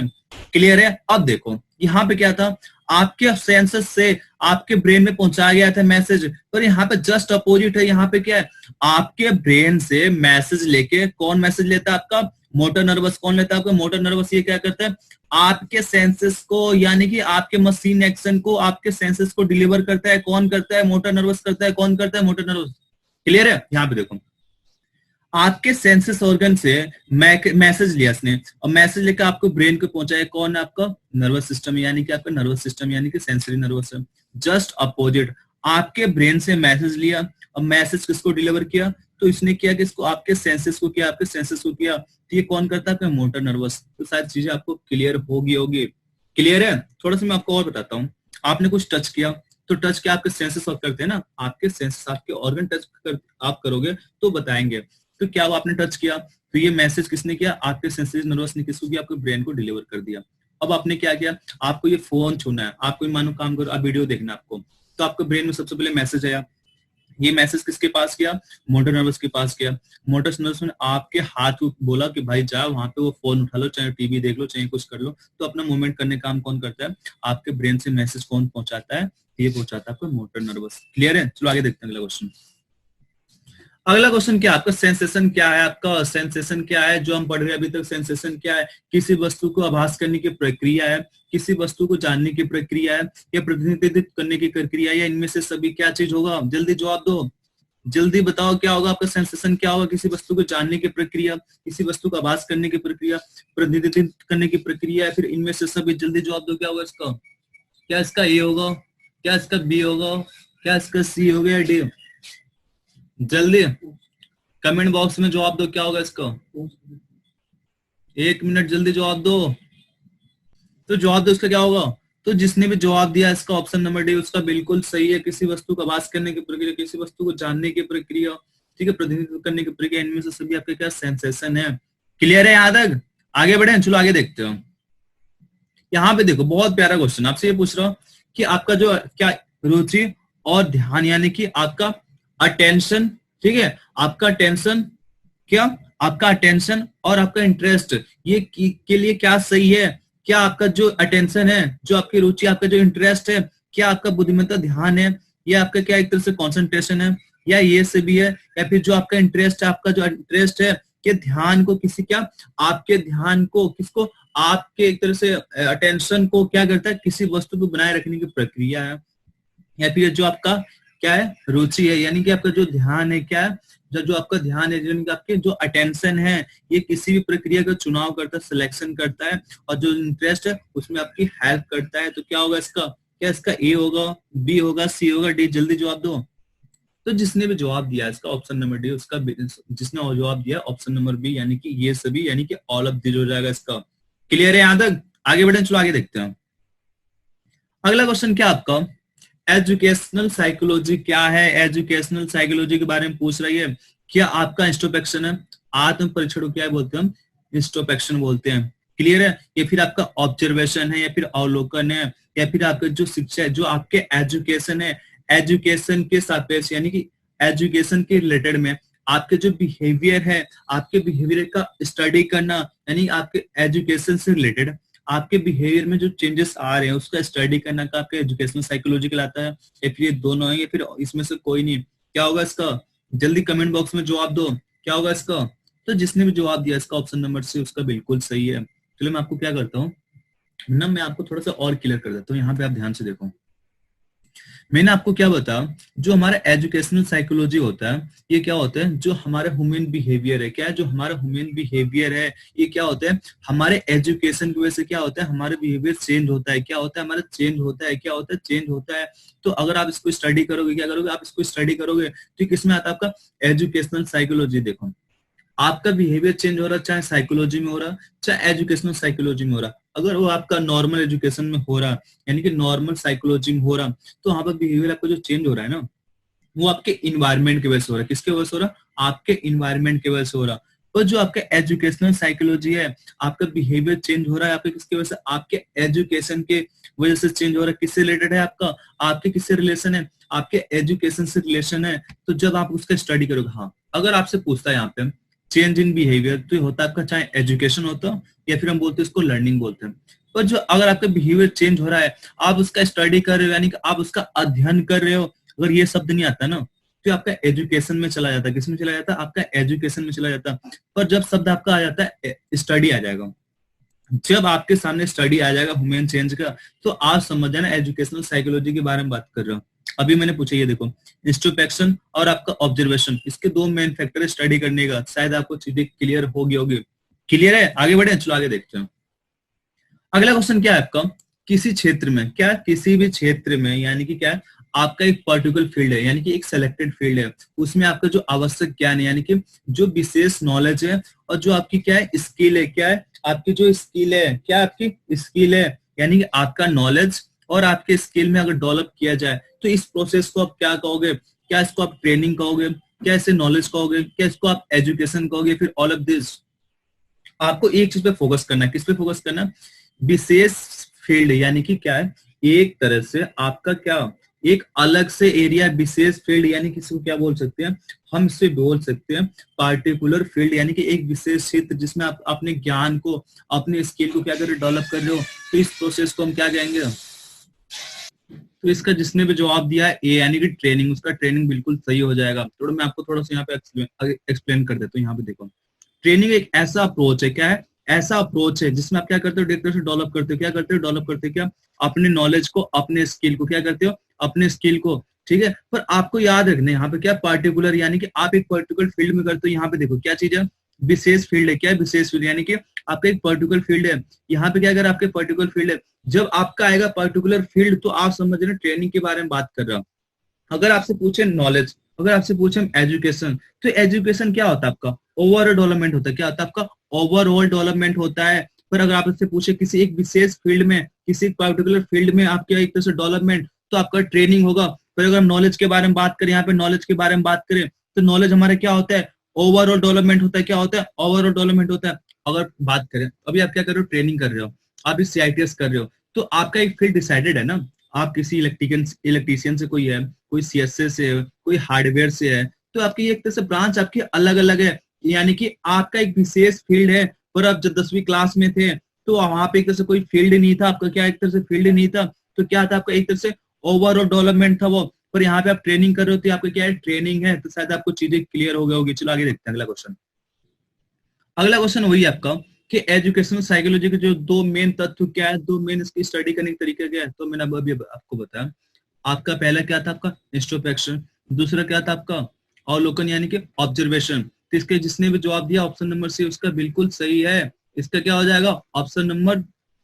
क्लियर है? अब देखो यहाँ पे क्या था, आपके सेंसस से आपके ब्रेन में पहुंचाया गया था मैसेज, पर यहाँ पे जस्ट अपोजिट है। यहाँ पे क्या है, आपके ब्रेन से मैसेज लेके कौन मैसेज लेता है, आपका मोटर नर्वस। कौन लेता है, आपका मोटर नर्वस। ये क्या करता है, आपके सेंसेस को, यानी कि आपके मशीन एक्शन को, आपके सेंसेस को डिलीवर करता है। कौन करता है, मोटर नर्वस करता है। कौन करता है, मोटर नर्वस। क्लियर है? यहाँ पे देखो, आपके सेंसेस ऑर्गन से मैसेज लिया इसने, और मैसेज लेकर आपको ब्रेन को पहुंचाया। कौन है, आपका नर्वस सिस्टम, यानी कि आपका नर्वस सिस्टम यानी कि सेंसरी नर्वस है। जस्ट अपोजिट, आपके ब्रेन से मैसेज लिया और मैसेज किसको डिलीवर किया, तो इसने किया कि इसको आपके सेंसेस को किया, आपके सेंसेस को किया। तो ये कौन करता है, आपका मोटर नर्वस। तो सारी चीजें आपको क्लियर होगी। क्लियर है? थोड़ा सा मैं आपको और बताता हूँ। आपने कुछ टच किया, तो टच क्या आपके सेंसेस करते हैं ना, आपके सेंसेस, आपके ऑर्गन टच आप करोगे तो बताएंगे। तो क्या आपने टच किया, तो ये मैसेज किसने किया, आपके सेंसरी नर्वस ने किसको किया, आपके ब्रेन को डिलीवर कर दिया। अब आपने क्या किया, आपको ये फोन छूना है, आपको मानो काम करो, आप वीडियो देखना आपको, तो आपके ब्रेन में सबसे पहले मैसेज आया। ये मैसेज किसके पास गया, मोटर नर्वस के पास गया। मोटर नर्वस ने आपके हाथ को बोला कि भाई जाओ वहां पे वो फोन उठा लो, चाहे टीवी देख लो, चाहे कुछ कर लो। तो अपना मूवमेंट करने का काम कौन करता है, आपके ब्रेन से मैसेज कौन पहुंचाता है, ये पहुंचाता है आपको मोटर नर्वस। क्लियर है? चलो आगे देखते हैं अगला क्वेश्चन। अगला क्वेश्चन क्या, आपका सेंसेशन क्या है, आपका सेंसेशन क्या है, जो हम पढ़ रहे हैं अभी तक। सेंसेशन क्या है, किसी वस्तु को आभास करने की प्रक्रिया है, किसी वस्तु को जानने की प्रक्रिया है, या प्रतिनिधित्व करने की प्रक्रिया, या इनमें से सभी क्या चीज होगा, जल्दी जवाब दो, जल्दी बताओ क्या होगा आपका सेंसेशन क्या होगा। किसी वस्तु को जानने की प्रक्रिया, किसी वस्तु का आभास करने की प्रक्रिया, प्रतिनिधित्व करने की प्रक्रिया, फिर इनमें से सभी, जल्दी जवाब दो क्या होगा इसका। क्या इसका ए होगा, क्या इसका बी होगा, क्या इसका सी होगा, या डी। जल्दी कमेंट बॉक्स में जवाब दो क्या होगा इसका। 1 मिनट जल्दी जवाब दो। तो जवाब दो इसका क्या होगा। तो जिसने भी जवाब दिया इसका ऑप्शन नंबर डी, उसका बिल्कुल सही है। किसी वस्तु का आभास करने की प्रक्रिया, किसी वस्तु को जानने की प्रक्रिया, ठीक है, प्रतिनिधित्व करने की प्रक्रिया, इनमें से सभी आपके क्या सेंसेशन है। क्लियर है यहाँ तक? आगे बढ़े, चलो आगे देखते हो। यहाँ पे देखो बहुत प्यारा क्वेश्चन, आपसे ये पूछ रहा हूँ कि आपका जो क्या रुचि और ध्यान, यानी कि आपका अटेंशन, ठीक है, आपका अटेंशन, क्या आपका अटेंशन और आपका इंटरेस्ट, ये के लिए क्या सही है। क्या आपका जो अटेंशन है, जो आपकी रुचि, आपका जो इंटरेस्ट है, क्या आपका बुद्धिमत्ता ध्यान है, या आपका क्या एक तरह से कंसंट्रेशन है, या ये से भी है, या फिर जो आपका इंटरेस्ट है, आपका जो इंटरेस्ट है, कि ध्यान को किसी क्या आपके ध्यान को किसको आपके एक तरह से अटेंशन को क्या करता है, किसी वस्तु को बनाए रखने की प्रक्रिया है, या फिर जो आपका क्या है रुचि है, यानी कि आपका जो ध्यान है क्या है, जो आपका ध्यान है, यानी कि आपके जो अटेंशन है, ये किसी भी प्रक्रिया का चुनाव करता है, सिलेक्शन करता है, और जो इंटरेस्ट है उसमें आपकी हेल्प करता है। तो क्या होगा इसका, क्या इसका ए होगा, बी होगा, सी होगा, डी? जल्दी जवाब दो। तो जिसने भी जवाब दिया इसका ऑप्शन नंबर डी, उसका जिसने जवाब दिया ऑप्शन नंबर बी, यानी कि ये सभी, यानी कि ऑल ऑफ दिस हो जाएगा इसका। क्लियर है यहां तक? आगे बढ़े, चलो आगे देखते हैं। अगला क्वेश्चन क्या आपका, एजुकेशनल साइकोलॉजी क्या है? एजुकेशनल साइकोलॉजी के बारे में पूछ रही है। क्या आपका इंट्रोस्पेक्शन है, आत्म परीक्षण को क्या बोलते हैं हम? इंट्रोस्पेक्शन बोलते हैं। क्लियर है? या फिर आपका ऑब्जर्वेशन है, या फिर अवलोकन है, या फिर आपका जो शिक्षा है, जो आपके एजुकेशन है, एजुकेशन के सापेक्ष, यानी कि एजुकेशन के रिलेटेड में आपके जो बिहेवियर है, आपके बिहेवियर का स्टडी करना, यानी आपके एजुकेशन से रिलेटेड आपके बिहेवियर में जो चेंजेस आ रहे हैं उसका स्टडी करना का आपका एजुकेशनल साइकोलॉजी कहलाता है। या फिर ये दोनों है, या फिर इसमें से कोई नहीं? क्या होगा इसका? जल्दी कमेंट बॉक्स में जवाब दो, क्या होगा इसका? तो जिसने भी जवाब दिया इसका ऑप्शन नंबर सी, उसका बिल्कुल सही है। चलो मैं आपको क्या करता हूँ ना, मैं आपको थोड़ा सा और क्लियर कर देता हूँ। यहाँ पे आप ध्यान से देखो, मैंने आपको क्या बताया, जो हमारा एजुकेशनल साइकोलॉजी होता है ये क्या होता है, जो हमारा ह्यूमन बिहेवियर है, क्या है जो हमारा ह्यूमन बिहेवियर है, ये क्या होता है, हमारे एजुकेशन की वजह से क्या होता है, हमारा बिहेवियर चेंज होता है। क्या होता है हमारा? चेंज होता है। क्या होता है? चेंज होता है। तो अगर आप इसको स्टडी करोगे, क्या करोगे आप? इसको स्टडी करोगे तो किसमें आता है? आपका एजुकेशनल साइकोलॉजी। देखो आपका बिहेवियर चेंज हो रहा है, चाहे साइकोलॉजी में हो रहा, चाहे एजुकेशनल साइकोलॉजी में हो रहा। अगर वो आपका नॉर्मल एजुकेशन में हो रहा, यानी कि नॉर्मल साइकोलॉजी में हो रहा, तो वहां पर बिहेवियर आपका जो चेंज हो रहा है ना, वो आपके इन्वायरमेंट की वजह से हो रहा है। किसके वजह से हो रहा? आपके इन्वायरमेंट की वजह से हो रहा। पर जो आपका एजुकेशनल साइकोलॉजी है, आपका बिहेवियर चेंज हो रहा है आपके किसकी वजह से? आपके एजुकेशन के वजह से चेंज हो रहा है। किससे रिलेटेड है आपका? आपके किससे रिलेशन है? आपके एजुकेशन से रिलेशन है। तो जब आप उसका स्टडी करोगे, हाँ अगर आपसे पूछता है यहाँ पे चेंज इन बिहेवियर, तो ये होता है आपका चाहे एजुकेशन होता या फिर हम बोलते हैं इसको लर्निंग बोलते हैं। पर जो अगर आपका बिहेवियर चेंज हो रहा है, आप उसका स्टडी कर रहे हो, यानी कि आप उसका अध्ययन कर रहे हो, अगर ये शब्द नहीं आता ना तो आपका एजुकेशन में चला जाता है। किसमें चला जाता है? आपका एजुकेशन में चला जाता है। पर जब शब्द आपका आ जाता है स्टडी आ जाएगा, जब आपके सामने स्टडी आ जाएगा ह्यूमन चेंज का, तो आप समझ जाना एजुकेशनल साइकोलॉजी के बारे में बात कर रहे हो। अभी मैंने पूछा, ये देखो इंट्रोस्पेक्शन और आपका ऑब्जर्वेशन, इसके दो मेन फैक्टर है स्टडी करने का। शायद आपको चीजें क्लियर होगी। क्लियर है? आगे बढ़े, चलो आगे देखते हैं। अगला क्वेश्चन क्या है आपका, किसी क्षेत्र में, क्या किसी भी क्षेत्र में, यानी कि क्या है आपका एक पर्टिकुलर फील्ड है, यानी कि एक सिलेक्टेड फील्ड है, उसमें आपका जो आवश्यक ज्ञान है, यानी कि जो विशेष नॉलेज है, और जो आपकी क्या है स्किल है, क्या है आपकी जो स्किल है, क्या आपकी स्किल है, यानी कि आपका नॉलेज और आपके स्किल में अगर डेवलप किया जाए तो इस प्रोसेस को आप क्या कहोगे? क्या इसको आप ट्रेनिंग कहोगे? क्या इसे नॉलेज कहोगे? क्या इसको आप एजुकेशन कहोगे? फिर ऑल ऑफ दिस। आपको एक चीज पे फोकस करना है। किस पे फोकस करना है? विशेष फील्ड, यानी कि क्या है एक तरह से आपका क्या एक अलग से एरिया, विशेष फील्ड, यानी कि इसको क्या बोल सकते हैं हम? इससे बोल सकते हैं पार्टिकुलर फील्ड, यानी कि एक विशेष क्षेत्र जिसमें आप अपने ज्ञान को, अपने स्किल को क्या कर रहे हो? डेवलप कर रहे हो। तो इस प्रोसेस को हम क्या कहेंगे? तो इसका जिसने भी जवाब दिया है ए, यानी कि ट्रेनिंग, उसका ट्रेनिंग बिल्कुल सही हो जाएगा। थोड़ा मैं आपको थोड़ा सा यहाँ पे एक्सप्लेन कर देता हूँ। यहाँ पे देखो, ट्रेनिंग एक ऐसा अप्रोच है, क्या है ऐसा अप्रोच है जिसमें आप क्या करते हो? डायरेक्टर से डेवलप करते हो। क्या करते हो? डेवलप करते हो क्या? अपने नॉलेज को, अपने स्किल को, क्या करते हो? अपने स्किल को। ठीक है, पर आपको याद रखना यहाँ पे क्या पार्टिकुलर, यानी कि आप एक पर्टिकुलर फील्ड में करते हो। यहाँ पे देखो क्या चीज है? विशेष फील्ड है। क्या है? विशेष फील्ड, यानी कि आपका एक पर्टिकुलर फील्ड है। यहाँ पे क्या अगर आपके पर्टिकुलर फील्ड है, जब आपका आएगा पर्टिकुलर फील्ड तो आप समझ रहे ट्रेनिंग के बारे में बात कर रहा हूं। अगर आपसे पूछे नॉलेज, अगर आपसे पूछे हम एजुकेशन, तो एजुकेशन क्या होता है आपका? ओवरऑल डेवलपमेंट होता है। क्या होता है आपका? ओवरऑल डेवलपमेंट होता है। पर अगर आप इससे पूछे किसी एक विशेष फील्ड में, किसी पर्टिकुलर फील्ड में आपके एक तरह से डेवलपमेंट, तो आपका ट्रेनिंग होगा। पर अगर हम नॉलेज के बारे में बात करें, यहाँ पे नॉलेज के बारे में बात करें, तो नॉलेज हमारा क्या होता है? ओवरऑल डेवलपमेंट होता है। क्या होता है? ओवरऑल डेवलपमेंट होता है। अगर बात करें, अभी आप क्या कर रहे हो? ट्रेनिंग कर रहे हो, आप इस CITS कर रहे हो, तो आपका एक फील्ड डिसाइडेड है ना। आप किसी इलेक्ट्रिशियन से कोई है, कोई CSA से है, कोई हार्डवेयर से है, तो आपकी एक तरह से ब्रांच आपकी अलग अलग है, यानी कि आपका एक विशेष फील्ड है। पर आप जब 10वीं क्लास में थे तो वहां पे एक तरह से कोई फील्ड नहीं था आपका। क्या एक तरह से फील्ड नहीं था, तो क्या था आपका? एक तरह से ओवरऑल डेवलपमेंट था वो। पर यहाँ पे आप ट्रेनिंग कर रहे हो तो आपका क्या है? ट्रेनिंग है। तो शायद आपको चीजें क्लियर हो गई होगी। चलो आगे देखते हैं अगला क्वेश्चन। अगला क्वेश्चन वही है आपका कि एजुकेशनल साइकोलॉजी के जो दो मेन तत्व क्या है, दो मेन इसकी स्टडी करने के तरीके क्या है, तो मैंने अभी आपको बताया। आपका पहला क्या था, आपका इंट्रोस्पेक्शन, दूसरा क्या था आपका अवलोकन यानी कि ऑब्जर्वेशन। तो इसके जिसने भी जवाब दिया ऑप्शन नंबर सी उसका बिल्कुल सही है। इसका क्या हो जाएगा, ऑप्शन नंबर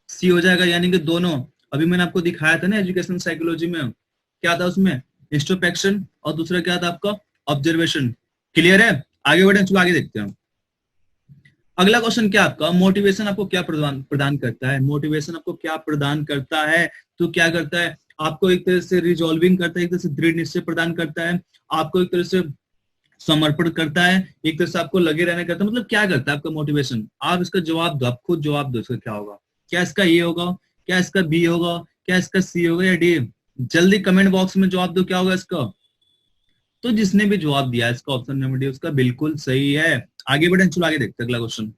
सी हो जाएगा, यानी कि दोनों। अभी मैंने आपको दिखाया था ना एजुकेशनल साइकोलॉजी में क्या था, उसमें इंट्रोस्पेक्शन और दूसरा क्या था आपका ऑब्जर्वेशन। क्लियर है, आगे बढ़े, चलो आगे देखते हैं। अगला क्वेश्चन क्या आपका, मोटिवेशन आपको क्या प्रदान प्रदान करता है, मोटिवेशन आपको क्या प्रदान करता है, तो क्या करता है, आपको एक तरह से रिजॉल्विंग करता है, एक तरह से दृढ़ निश्चय प्रदान करता है, आपको एक तरह से समर्पण करता है, एक तरह से आपको लगे रहने करता है, मतलब क्या करता है आपका मोटिवेशन। आप इसका जवाब दो, आप खुद जवाब दो इसका क्या होगा, क्या इसका ए होगा, क्या इसका बी होगा, क्या इसका सी होगा या डी। जल्दी कमेंट बॉक्स में जवाब दो क्या होगा इसका। तो जिसने भी जवाब दिया इसका ऑप्शन नंबर डी उसका बिल्कुल सही है। आगे बढ़े, चलो आगे देखते हैं अगला क्वेश्चन।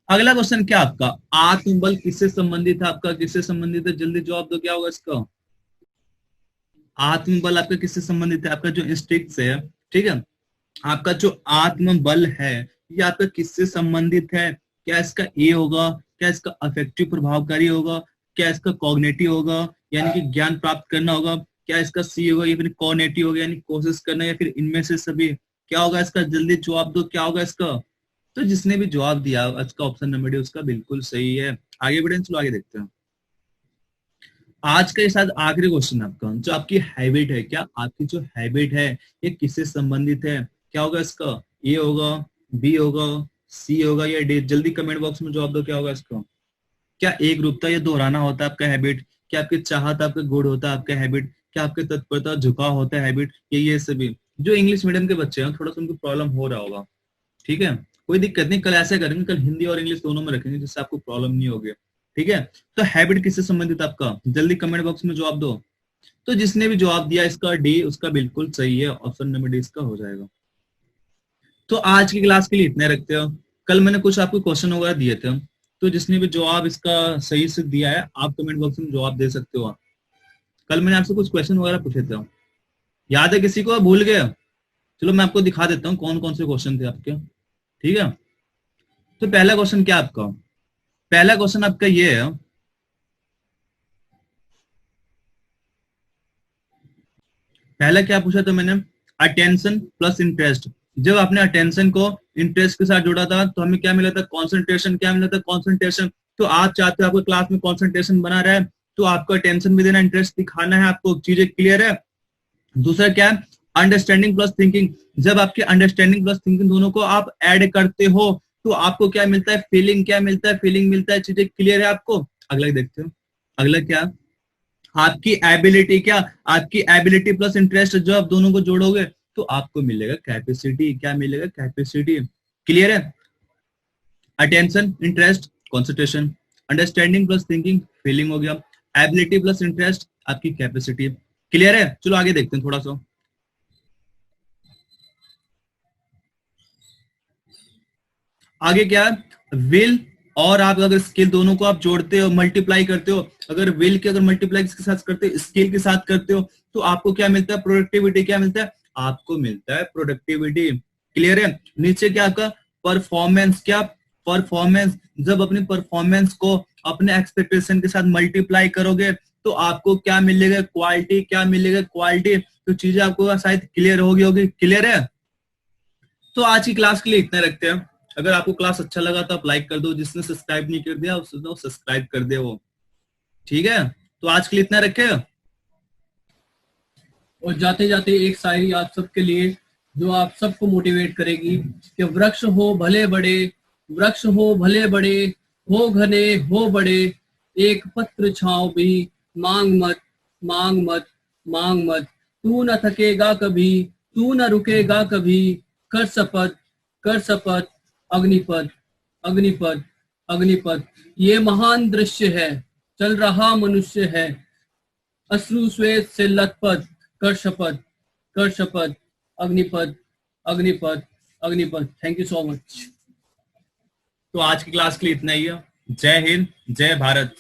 अगला क्वेश्चन क्या आपका, आत्मबल किससे संबंधित है, आपका किससे संबंधित है, जल्दी जवाब दो क्या होगा इसका। आत्मबल आपका किससे संबंधित है, आपका जो इंस्टिंक्ट है, ठीक है, आपका जो आत्मबल है ये आपका किससे संबंधित है। क्या इसका ए होगा, क्या इसका अफेक्टिव प्रभावकारी होगा, क्या इसका कॉग्निटिव होगा यानी कि ज्ञान प्राप्त करना होगा, क्या इसका सी होगा या फिर कॉग्निटिव होगा यानी कोशिश करना, या फिर इनमें से सभी क्या होगा इसका, जल्दी जवाब दो क्या होगा इसका। तो जिसने भी जवाब दिया इसका ऑप्शन नंबर डी उसका बिल्कुल सही है। आगे बढ़े, चलो आगे देखते हैं। आज का ये शायद आखिरी क्वेश्चन आपका, जो आपकी हैबिट है, क्या आपकी जो हैबिट है ये किससे संबंधित है, क्या होगा इसका, ए होगा, बी होगा, सी होगा या डी। जल्दी कमेंट बॉक्स में जवाब दो क्या होगा इसका। क्या एक रूपता या दोहराना होता है आपका हैबिट, क्या आपकी चाहत आपका गुण होता है आपका हैबिट, क्या आपके तत्परता झुकाव होता है हैबिट, ये सभी। जो इंग्लिश मीडियम के बच्चे हैं थोड़ा सा उनको प्रॉब्लम हो रहा होगा, ठीक है, कोई दिक्कत नहीं, कल ऐसे करेंगे, कल हिंदी और इंग्लिश दोनों में रखेंगे जिससे आपको प्रॉब्लम नहीं होगी, ठीक है। तो हैबिट किससे संबंधित आपका, जल्दी कमेंट बॉक्स में जवाब दो। तो जिसने भी जवाब दिया इसका डी उसका बिल्कुल सही है, ऑप्शन नंबर डी इसका हो जाएगा। तो आज की क्लास के लिए इतने रखते हो। कल मैंने कुछ आपको क्वेश्चन वगैरह दिए थे, तो जिसने भी जवाब इसका सही से दिया है आप कमेंट बॉक्स में जवाब दे सकते हो। कल मैंने आपसे कुछ क्वेश्चन वगैरह पूछे थे, याद है किसी को, भूल गए। चलो मैं आपको दिखा देता हूँ कौन कौन से क्वेश्चन थे आपके, ठीक है। तो पहला क्वेश्चन क्या आपका, पहला क्वेश्चन आपका ये है, पहला क्या पूछा था मैंने, अटेंशन प्लस इंटरेस्ट। जब आपने अटेंशन को इंटरेस्ट के साथ जोड़ा था तो हमें क्या मिला था, कॉन्सेंट्रेशन। क्या मिला था, कॉन्सेंट्रेशन। तो आप चाहते हो आपको क्लास में कॉन्सेंट्रेशन बना रहा है तो आपको अटेंशन भी देना, इंटरेस्ट दिखाना है, आपको चीजें क्लियर है। दूसरा क्या है, अंडरस्टैंडिंग प्लस थिंकिंग। जब आपके अंडरस्टैंडिंग प्लस थिंकिंग दोनों को आप ऐड करते हो तो आपको क्या मिलता है, फीलिंग। क्या मिलता है, फीलिंग मिलता है। चीजें क्लियर है आपको। अगला देखते हो, अगला क्या, आपकी एबिलिटी। क्या, आपकी एबिलिटी प्लस इंटरेस्ट, जो आप दोनों को जोड़ोगे तो आपको मिलेगा कैपेसिटी। क्या मिलेगा, कैपेसिटी। क्लियर है, attention, interest, concentration, understanding plus thinking, feeling हो गया, एबिलिटी प्लस इंटरेस्ट आपकी कैपेसिटी। क्लियर है, चलो आगे देखते हैं थोड़ा सा। आगे क्या है, विल और आप अगर स्किल दोनों को आप जोड़ते हो, मल्टीप्लाई करते हो, अगर विल के अगर मल्टीप्लाई किसके साथ करते हो, स्किल के साथ करते हो, तो आपको क्या मिलता है, प्रोडक्टिविटी। क्या मिलता है, आपको मिलता है प्रोडक्टिविटी। क्लियर है, नीचे क्या आपका परफॉर्मेंस। क्या, परफॉर्मेंस। जब अपनी परफॉर्मेंस को अपने एक्सपेक्टेशन के साथ मल्टीप्लाई करोगे तो आपको क्या मिलेगा, क्वालिटी। क्या मिलेगा, क्वालिटी। तो चीजें आपको शायद क्लियर होगी। क्लियर है, तो आज की क्लास के लिए इतना रखते हैं। अगर आपको क्लास अच्छा लगा तो आप लाइक कर दो, जिसने सब्सक्राइब नहीं कर दिया उसने सब्सक्राइब कर दे वो, ठीक है। तो आज के लिए इतना रखे। और जाते जाते एक शायरी आप सबके लिए जो आप सबको मोटिवेट करेगी कि वृक्ष हो भले बड़े, वृक्ष हो भले बड़े, हो घने हो बड़े, एक पत्र छांव भी मांग मत, मांग मत, मांग मत। तू न थकेगा कभी, तू न रुकेगा कभी, कर शपथ, कर शपथ, अग्निपथ, अग्निपथ, अग्निपथ। ये महान दृश्य है, चल रहा मनुष्य है, अश्रु श्वेत से लथपथ, कर शपथ, कर शपथ, अग्निपथ, अग्निपथ, अग्निपथ। Thank you so much. तो आज की क्लास के लिए इतना ही है। जय हिंद, जय भारत।